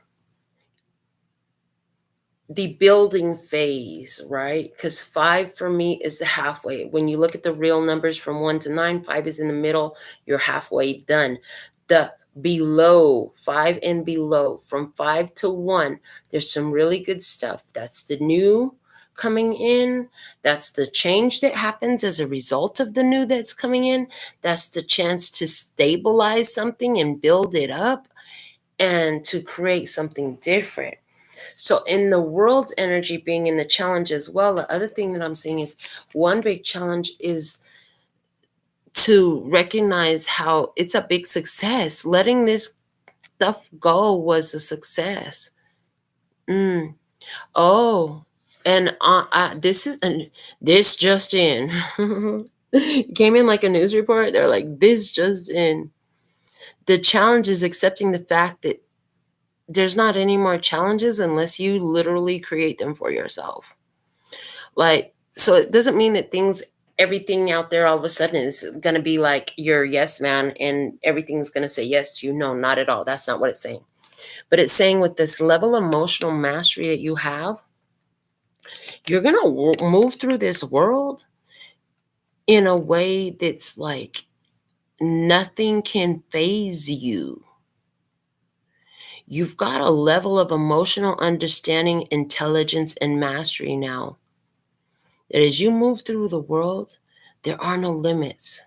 the building phase, right? Because 5 for me is the halfway. When you look at the real numbers from 1 to 9, 5 is in the middle. You're halfway done. The below, 5 and below, from 5 to 1, there's some really good stuff. That's the new coming in. That's the change that happens as a result of the new that's coming in. That's the chance to stabilize something and build it up and to create something different. So in the world's energy being in the challenge as well, the other thing that I'm seeing is one big challenge is to recognize how it's a big success. Letting this stuff go was a success. Oh, and this just in. Came in like a news report. They're like, this just in. The challenge is accepting the fact that there's not any more challenges unless you literally create them for yourself. Like, so it doesn't mean that everything out there all of a sudden is going to be like your yes man and everything's going to say yes to you. No, not at all. That's not what it's saying. But it's saying with this level of emotional mastery that you have, you're going to move through this world in a way that's like nothing can phase you. You've got a level of emotional understanding, intelligence, and mastery now that as you move through the world, there are no limits.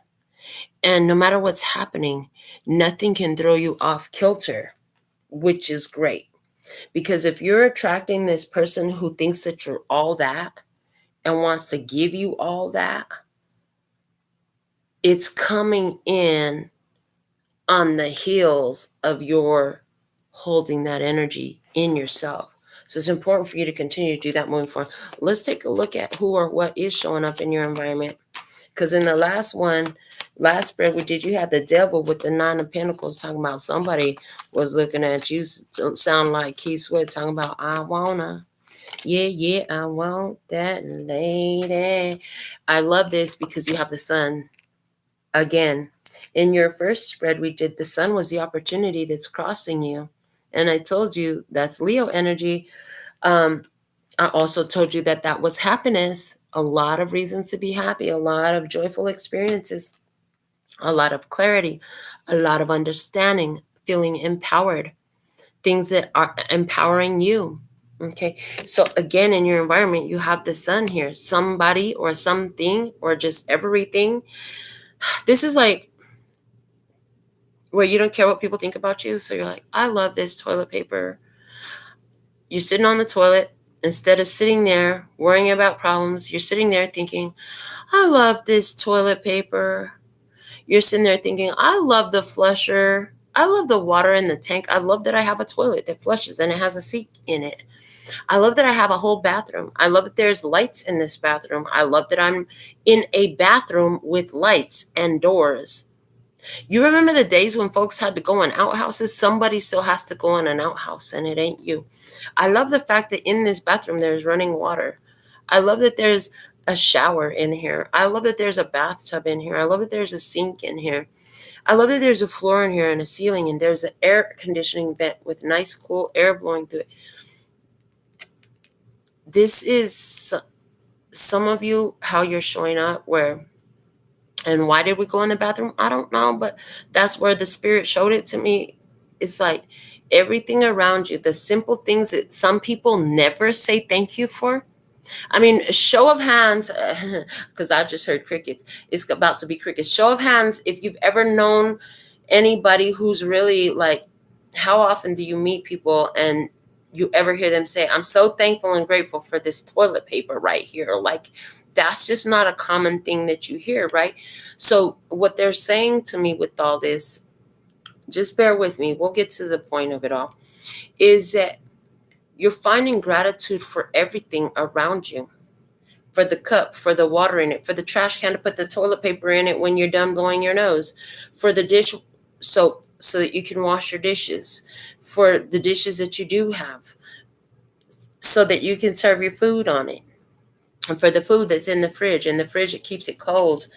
And no matter what's happening, nothing can throw you off kilter, which is great. Because if you're attracting this person who thinks that you're all that and wants to give you all that, it's coming in on the heels of your holding that energy in yourself. So it's important for you to continue to do that moving forward. Let's take a look at who or what is showing up in your environment. Because in the last spread we did, you had the devil with the 9 of Pentacles talking about somebody was looking at you, sound like Keith Sweat talking about, I wanna. Yeah, I want that lady. I love this because you have the sun. Again, in your first spread we did, the sun was the opportunity that's crossing you. And I told you that's Leo energy. I also told you that was happiness. A lot of reasons to be happy, a lot of joyful experiences, a lot of clarity, a lot of understanding, feeling empowered, things that are empowering you. Okay. So again, in your environment, you have the sun here, somebody or something or just everything. This is like where you don't care what people think about you. So you're like, I love this toilet paper. You're sitting on the toilet. Instead of sitting there worrying about problems, you're sitting there thinking, I love this toilet paper. You're sitting there thinking, I love the flusher. I love the water in the tank. I love that I have a toilet that flushes and it has a seat in it. I love that I have a whole bathroom. I love that there's lights in this bathroom. I love that I'm in a bathroom with lights and doors. You remember the days when folks had to go in outhouses? Somebody still has to go in an outhouse, and it ain't you. I love the fact that in this bathroom there's running water. I love that there's a shower in here. I love that there's a bathtub in here. I love that there's a sink in here. I love that there's a floor in here and a ceiling, and there's an air conditioning vent with nice, cool air blowing through it. This is some of you, how you're showing up, where... And why did we go in the bathroom? I don't know, but that's where the spirit showed it to me. It's like everything around you, the simple things that some people never say thank you for. I mean, show of hands, because I just heard crickets. It's about to be crickets. Show of hands, if you've ever known anybody who's really like, how often do you meet people and you ever hear them say, I'm so thankful and grateful for this toilet paper right here? Like, that's just not a common thing that you hear, right? So what they're saying to me with all this, just bear with me, we'll get to the point of it all, is that you're finding gratitude for everything around you. For the cup, for the water in it, for the trash can to put the toilet paper in it when you're done blowing your nose, for the dish soap so that you can wash your dishes, for the dishes that you do have so that you can serve your food on it, and for the food that's in the fridge. And the fridge, it keeps it cold,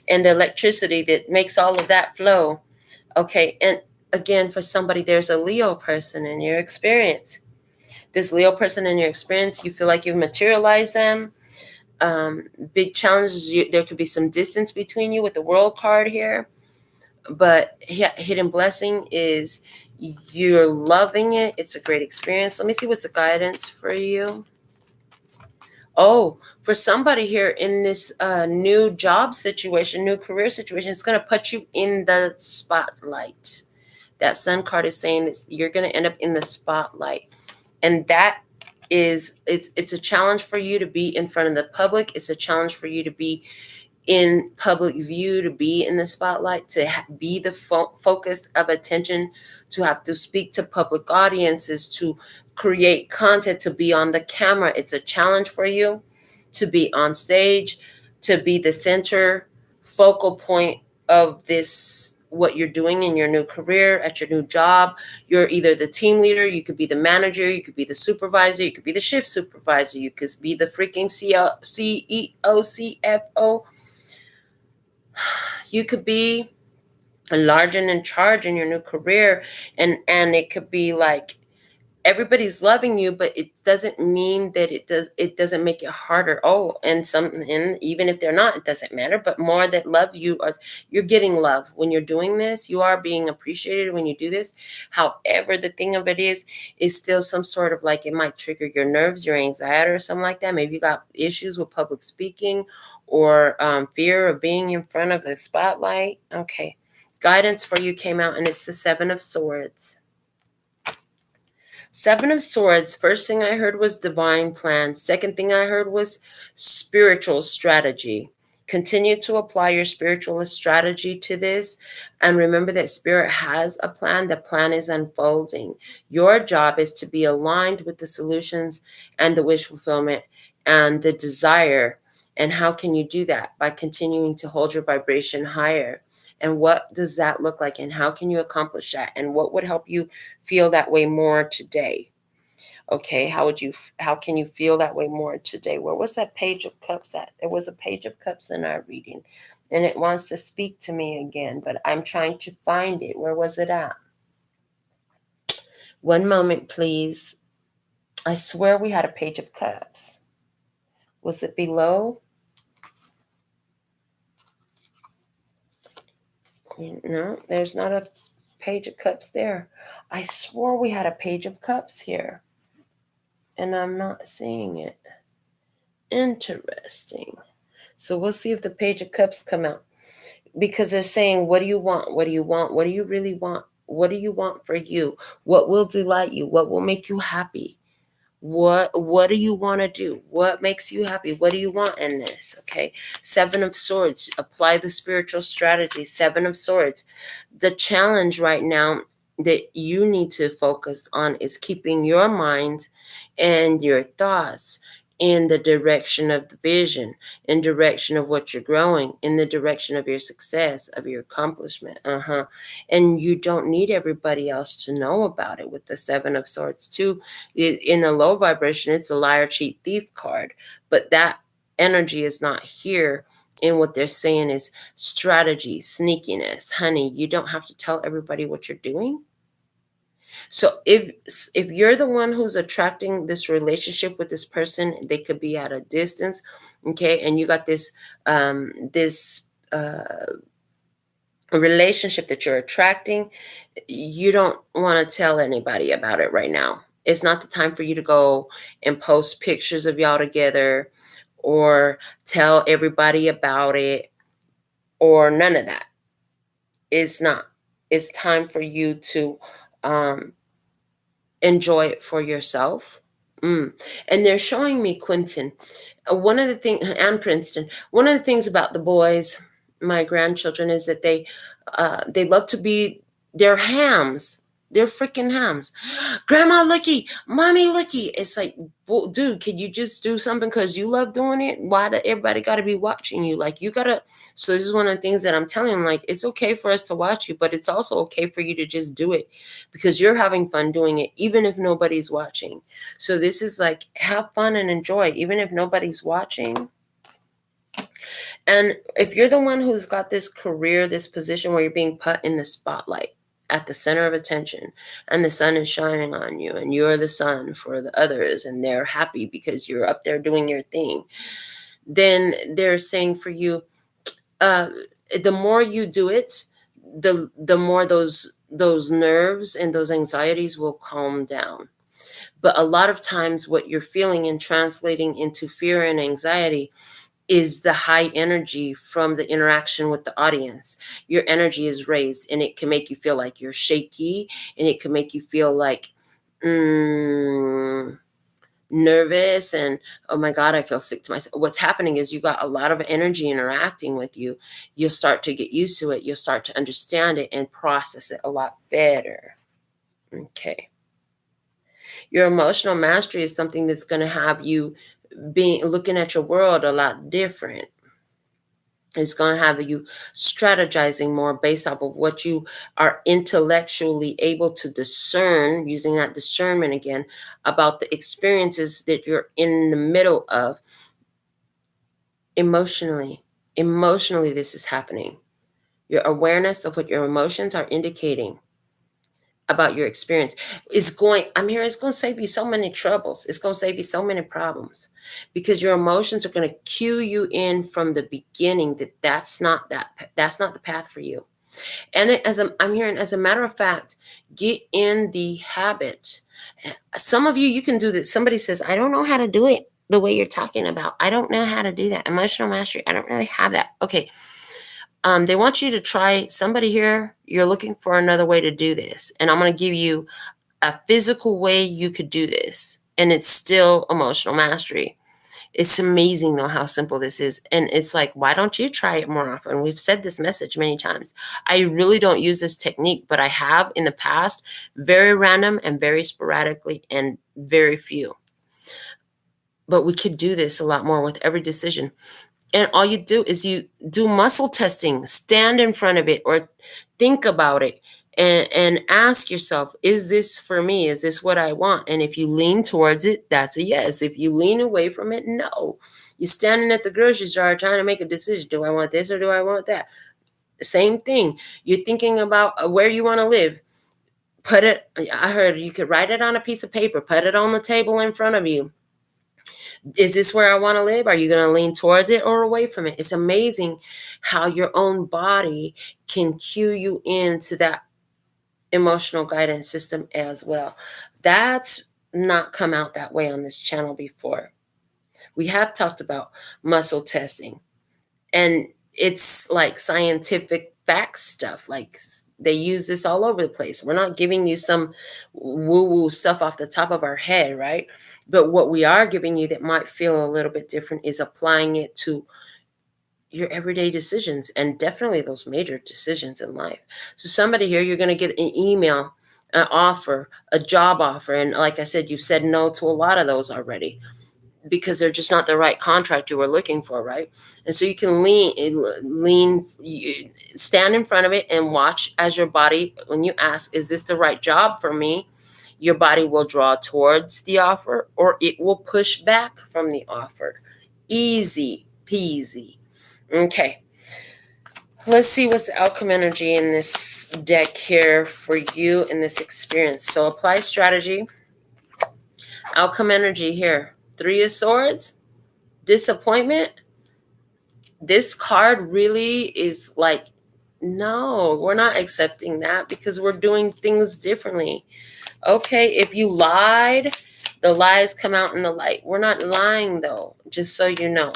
and the electricity that makes all of that flow. Okay. And again, for somebody, there's a Leo person in your experience. This Leo person in your experience, you feel like you've materialized them. Big challenges. There could be some distance between you with the World card here, but hidden blessing is you're loving it. It's a great experience. Let me see what's the guidance for you. Oh, for somebody here in this new job situation, new career situation, it's going to put you in the spotlight. That sun card is saying that you're going to end up in the spotlight. And that is, it's a challenge for you to be in front of the public. It's a challenge for you to be in public view, to be in the spotlight, to be the focus of attention, to have to speak to public audiences, to create content, to be on the camera. It's a challenge for you to be on stage, to be the center focal point of this, what you're doing in your new career, at your new job. You're either the team leader, you could be the manager, you could be the supervisor, you could be the shift supervisor, you could be the freaking CEO, CFO. You could be large and in charge in your new career, and it could be like everybody's loving you, but it doesn't mean that it doesn't make it harder. And even if they're not, it doesn't matter. But more that love you, or you're getting love when you're doing this. You are being appreciated when you do this. However, the thing of it is still some sort of like, it might trigger your nerves, your anxiety, or something like that. Maybe you got issues with public speaking, or fear of being in front of the spotlight. Okay, guidance for you came out, and it's the Seven of Swords. Seven of Swords, first thing I heard was divine plan. Second thing I heard was spiritual strategy. Continue to apply your spiritual strategy to this. And remember that Spirit has a plan. The plan is unfolding. Your job is to be aligned with the solutions and the wish fulfillment and the desire. And how can you do that? By continuing to hold your vibration higher. And what does that look like? And how can you accomplish that? And what would help you feel that way more today? Okay, how can you feel that way more today? Where was that Page of Cups at? There was a Page of Cups in our reading, and it wants to speak to me again, but I'm trying to find it. Where was it at? One moment, please. I swear we had a Page of Cups. Was it below? No, there's not a Page of Cups there. I swore we had a Page of Cups here, and I'm not seeing it. Interesting. So we'll see if the Page of Cups come out, because they're saying, what do you want? What do you want? What do you really want? What do you want for you? What will delight you? What will make you happy? What do you want to do? What makes you happy? What do you want in this? Okay. Seven of Swords. Apply the spiritual strategy. Seven of Swords. The challenge right now that you need to focus on is keeping your mind and your thoughts in the direction of the vision, in direction of what you're growing, in the direction of your success, of your accomplishment. And you don't need everybody else to know about it. With the Seven of Swords too, in a low vibration, it's a liar, cheat, thief card, but that energy is not here. And what they're saying is strategy, sneakiness. Honey, you don't have to tell everybody what you're doing. So if you're the one who's attracting this relationship with this person, they could be at a distance, okay, and you got this relationship that you're attracting, you don't want to tell anybody about it right now. It's not the time for you to go and post pictures of y'all together or tell everybody about it or none of that. It's not. It's time for you to enjoy it for yourself. And they're showing me Quentin. One of the things, and Princeton, one of the things about the boys, my grandchildren, is that they love to be, they're hams. They're freaking hams. Grandma looky, mommy looky. It's like, well, dude, can you just do something because you love doing it? Why do everybody got to be watching you? Like, you got to. So this is one of the things that I'm telling them, like, it's okay for us to watch you, but it's also okay for you to just do it because you're having fun doing it, even if nobody's watching. So this is like, have fun and enjoy, even if nobody's watching. And if you're the one who's got this career, this position where you're being put in the spotlight, at the center of attention, and the sun is shining on you, and you're the sun for the others, and they're happy because you're up there doing your thing, then they're saying for you, the more you do it, the more those nerves and those anxieties will calm down. But a lot of times what you're feeling and translating into fear and anxiety is the high energy from the interaction with the audience. Your energy is raised, and it can make you feel like you're shaky, and it can make you feel like nervous and, oh my God, I feel sick to myself. What's happening is you got a lot of energy interacting with you. You'll start to get used to it. You'll start to understand it and process it a lot better. Okay. Your emotional mastery is something that's going to have you looking at your world a lot different. It's going to have you strategizing more based off of what you are intellectually able to discern, using that discernment again, about the experiences that you're in the middle of. Emotionally, this is happening. Your awareness of what your emotions are indicating about your experience is going, it's going to save you so many troubles. It's going to save you so many problems, because your emotions are going to cue you in from the beginning that's not the path for you. And I'm hearing, as a matter of fact, get in the habit. Some of you can do this. Somebody says, I don't know how to do it the way you're talking about. I don't know how to do that. Emotional mastery, I don't really have that. Okay. They want you to try, somebody here, you're looking for another way to do this. And I'm going to give you a physical way you could do this. And it's still emotional mastery. It's amazing, though, how simple this is. And it's like, why don't you try it more often? We've said this message many times. I really don't use this technique, but I have in the past, very random and very sporadically and very few. But we could do this a lot more with every decision. And all you do is you do muscle testing, stand in front of it or think about it and ask yourself, is this for me? Is this what I want? And if you lean towards it, that's a yes. If you lean away from it, no. You're standing at the grocery store trying to make a decision. Do I want this or do I want that? Same thing. You're thinking about where you want to live. I heard you could write it on a piece of paper, put it on the table in front of you. Is this where I want to live? Are you going to lean towards it or away from it? It's amazing how your own body can cue you into that emotional guidance system as well. That's not come out that way on this channel before. We have talked about muscle testing, and it's like scientific fact stuff. Like, they use this all over the place. We're not giving you some woo-woo stuff off the top of our head, right? But what we are giving you that might feel a little bit different is applying it to your everyday decisions, and definitely those major decisions in life. So somebody here, you're going to get an email, an offer, a job offer. And like I said, you've said no to a lot of those already, because they're just not the right contract you were looking for, right? And so you can stand in front of it and watch as your body, when you ask, is this the right job for me? Your body will draw towards the offer or it will push back from the offer. Easy peasy. Okay. Let's see what's the outcome energy in this deck here for you in this experience. So apply strategy. Outcome energy here. 3 of Swords, disappointment. This card really is like, no, we're not accepting that because we're doing things differently. Okay, if you lied, the lies come out in the light. We're not lying, though, just so you know.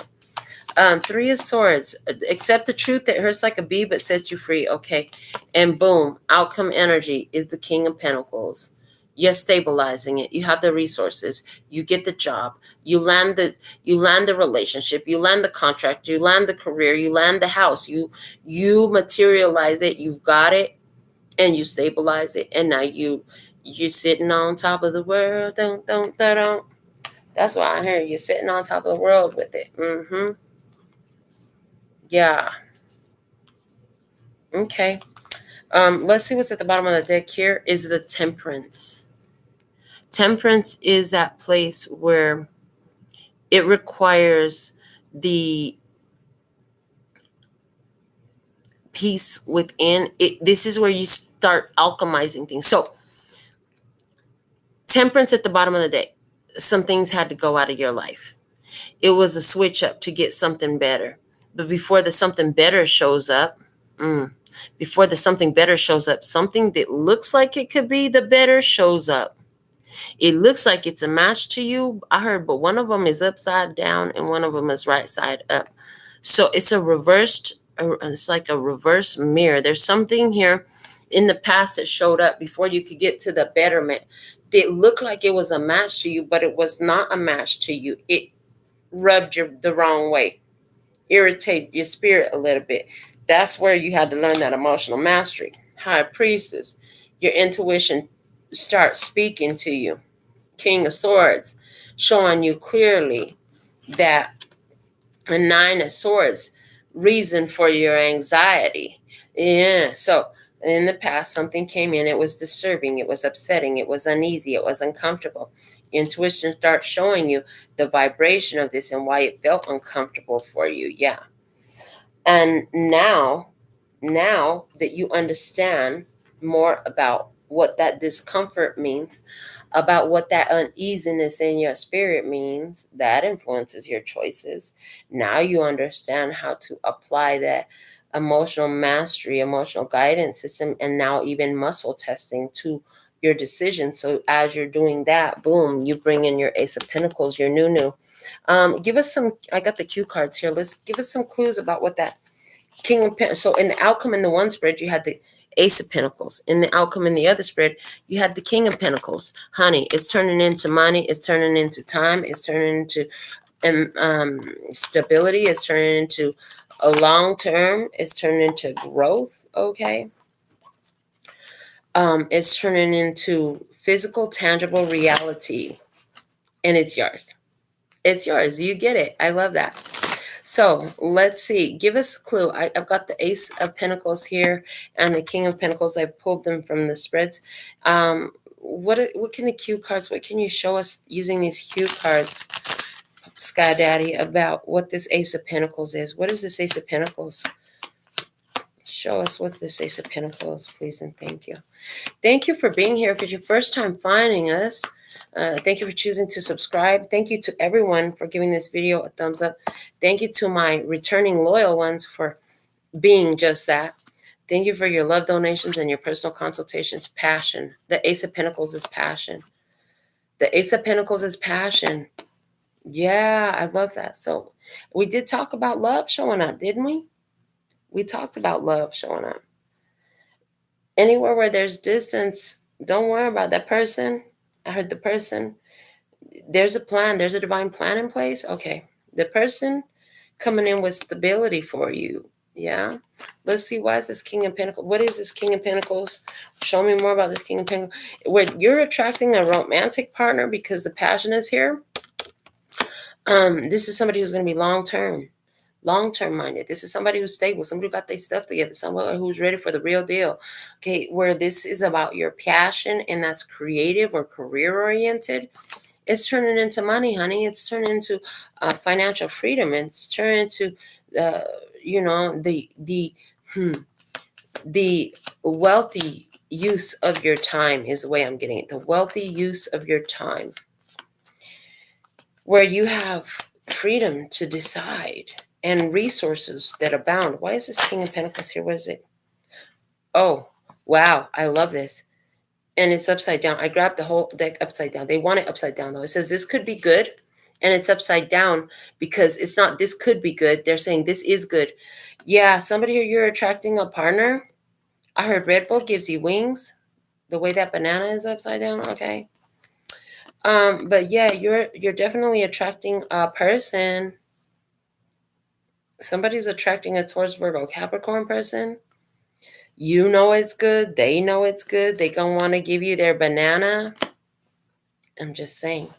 3 of Swords, accept the truth that hurts like a bee but sets you free. Okay, and boom, outcome energy is the King of Pentacles. You're stabilizing it. You have the resources. You get the job. You land the relationship. You land the contract. You land the career. You land the house. You materialize it. You've got it, and you stabilize it. And now you're sitting on top of the world. Don't. That's why I hear you're sitting on top of the world with it. Yeah. Okay. Let's see what's at the bottom of the deck here is the Temperance. Temperance is that place where it requires the peace within it. This is where you start alchemizing things. So Temperance at the bottom of the deck. Some things had to go out of your life. It was a switch up to get something better. But before the something better shows up, something that looks like it could be the better shows up. It looks like it's a match to you, I heard, but one of them is upside down and one of them is right side up. So it's like a reverse mirror. There's something here in the past that showed up before you could get to the betterment It looked like it was a match to you, but it was not a match to you. It rubbed you the wrong way, irritated your spirit a little bit. That's where you had to learn that emotional mastery. High Priestess, your intuition starts speaking to you. King of Swords, showing you clearly that a Nine of Swords, reason for your anxiety. Yeah, so in the past, something came in, it was disturbing, it was upsetting, it was uneasy, it was uncomfortable. Your intuition starts showing you the vibration of this and why it felt uncomfortable for you. Yeah. And now that you understand more about what that discomfort means, about what that uneasiness in your spirit means, that influences your choices. Now you understand how to apply that emotional mastery, emotional guidance system, and now even muscle testing to your decisions. So as you're doing that, boom, you bring in your Ace of Pentacles, your new. Give us some, I got the cue cards here. Let's give us some clues about what that King of Pentacles. So in the outcome in the one spread, you had the Ace of Pentacles. In the outcome in the other spread, you had the King of Pentacles. Honey, it's turning into money. It's turning into time. It's turning into stability. It's turning into a long term. It's turning into growth. Okay. It's turning into physical, tangible reality. And it's yours. It's yours. You get it. I love that. So let's see. Give us a clue. I've got the Ace of Pentacles here and the King of Pentacles. I've pulled them from the spreads. What can the cue cards, what can you show us using these cue cards, Sky Daddy, about what this Ace of Pentacles is? What is this Ace of Pentacles? Show us what's this Ace of Pentacles, please, and thank you. Thank you for being here. If it's your first time finding us, thank you for choosing to subscribe. Thank you to everyone for giving this video a thumbs up. Thank you to my returning loyal ones for being just that. Thank you for your love donations and your personal consultations. Passion. The Ace of Pentacles is passion. The Ace of Pentacles is passion. Yeah, I love that. So we did talk about love showing up, didn't we? We talked about love showing up. Anywhere where there's distance, don't worry about that person. I heard the person. There's a plan. There's a divine plan in place. Okay. The person coming in with stability for you. Yeah. Let's see. Why is this King of Pentacles? What is this King of Pentacles? Show me more about this King of Pentacles. Where you're attracting a romantic partner because the passion is here. This is somebody who's going to be long-term minded. This is somebody who's stable, somebody who got their stuff together, somebody who's ready for the real deal. Okay, where this is about your passion and that's creative or career oriented, it's turning into money, honey. It's turning into financial freedom. It's turning into the wealthy use of your time is the way I'm getting it. The wealthy use of your time, where you have freedom to decide and resources that abound. Why is this King of Pentacles here? What is it? Oh, wow. I love this. And it's upside down. I grabbed the whole deck upside down. They want it upside down, though. It says this could be good. And it's upside down because it's not this could be good. They're saying this is good. Yeah, somebody here, you're attracting a partner. I heard Red Bull gives you wings. The way that banana is upside down. Okay. But yeah, you're definitely attracting a person. Somebody's attracting a Taurus, Virgo, Capricorn person. You know it's good. They know it's good. They gonna want to give you their banana. I'm just saying.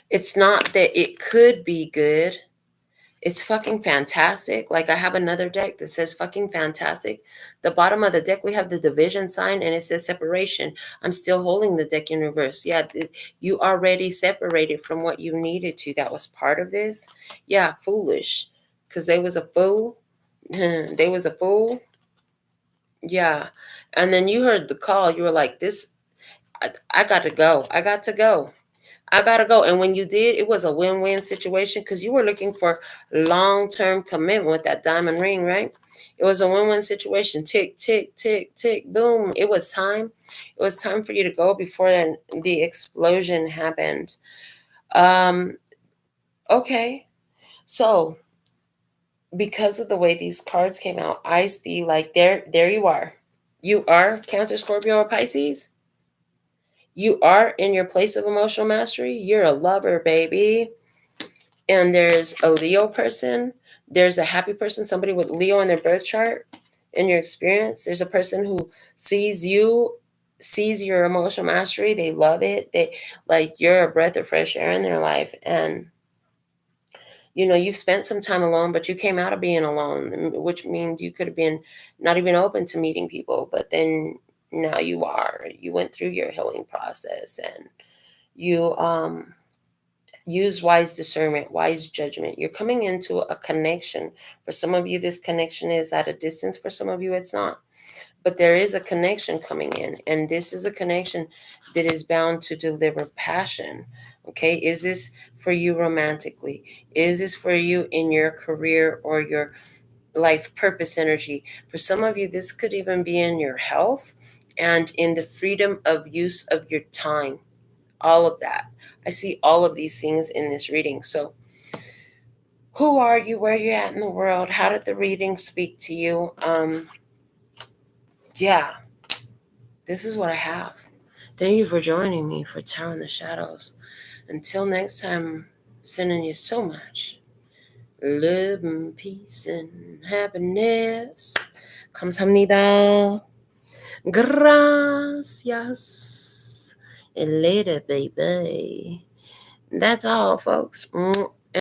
It's not that it could be good. It's fucking fantastic. Like I have another deck that says fucking fantastic. The bottom of the deck, we have the division sign and it says separation. I'm still holding the deck in reverse. Yeah, you already separated from what you needed to. That was part of this. Yeah, foolish. Because they was a fool. They was a fool. Yeah. And then you heard the call. You were like, this, I got to go. I got to go. I got to go. And when you did, it was a win-win situation because you were looking for long-term commitment with that diamond ring, right? It was a win-win situation. Tick, tick, tick, tick, boom. It was time. It was time for you to go before the explosion happened. Okay. So because of the way these cards came out, I see like there you are. You are Cancer, Scorpio, or Pisces. You are in your place of emotional mastery. You're a lover, baby. And there's a Leo person. There's a happy person, somebody with Leo in their birth chart. In your experience, there's a person who sees your emotional mastery. They love it. They like you're a breath of fresh air in their life. And you've spent some time alone, but you came out of being alone, which means you could have been not even open to meeting people, but then now you are. You went through your healing process, and you use wise discernment, wise judgment. You're coming into a connection. For some of you, this connection is at a distance. For some of you, it's not. But there is a connection coming in, and this is a connection that is bound to deliver passion. Okay, is this for you romantically? Is this for you in your career or your life purpose energy? For some of you, this could even be in your health and in the freedom of use of your time. All of that. I see all of these things in this reading. So who are you? Where are you at in the world? How did the reading speak to you? Yeah, this is what I have. Thank you for joining me for Tarot in the Shadows. Until next time, sending you so much love and peace and happiness. 감사합니다. Gracias. And later, baby. That's all, folks.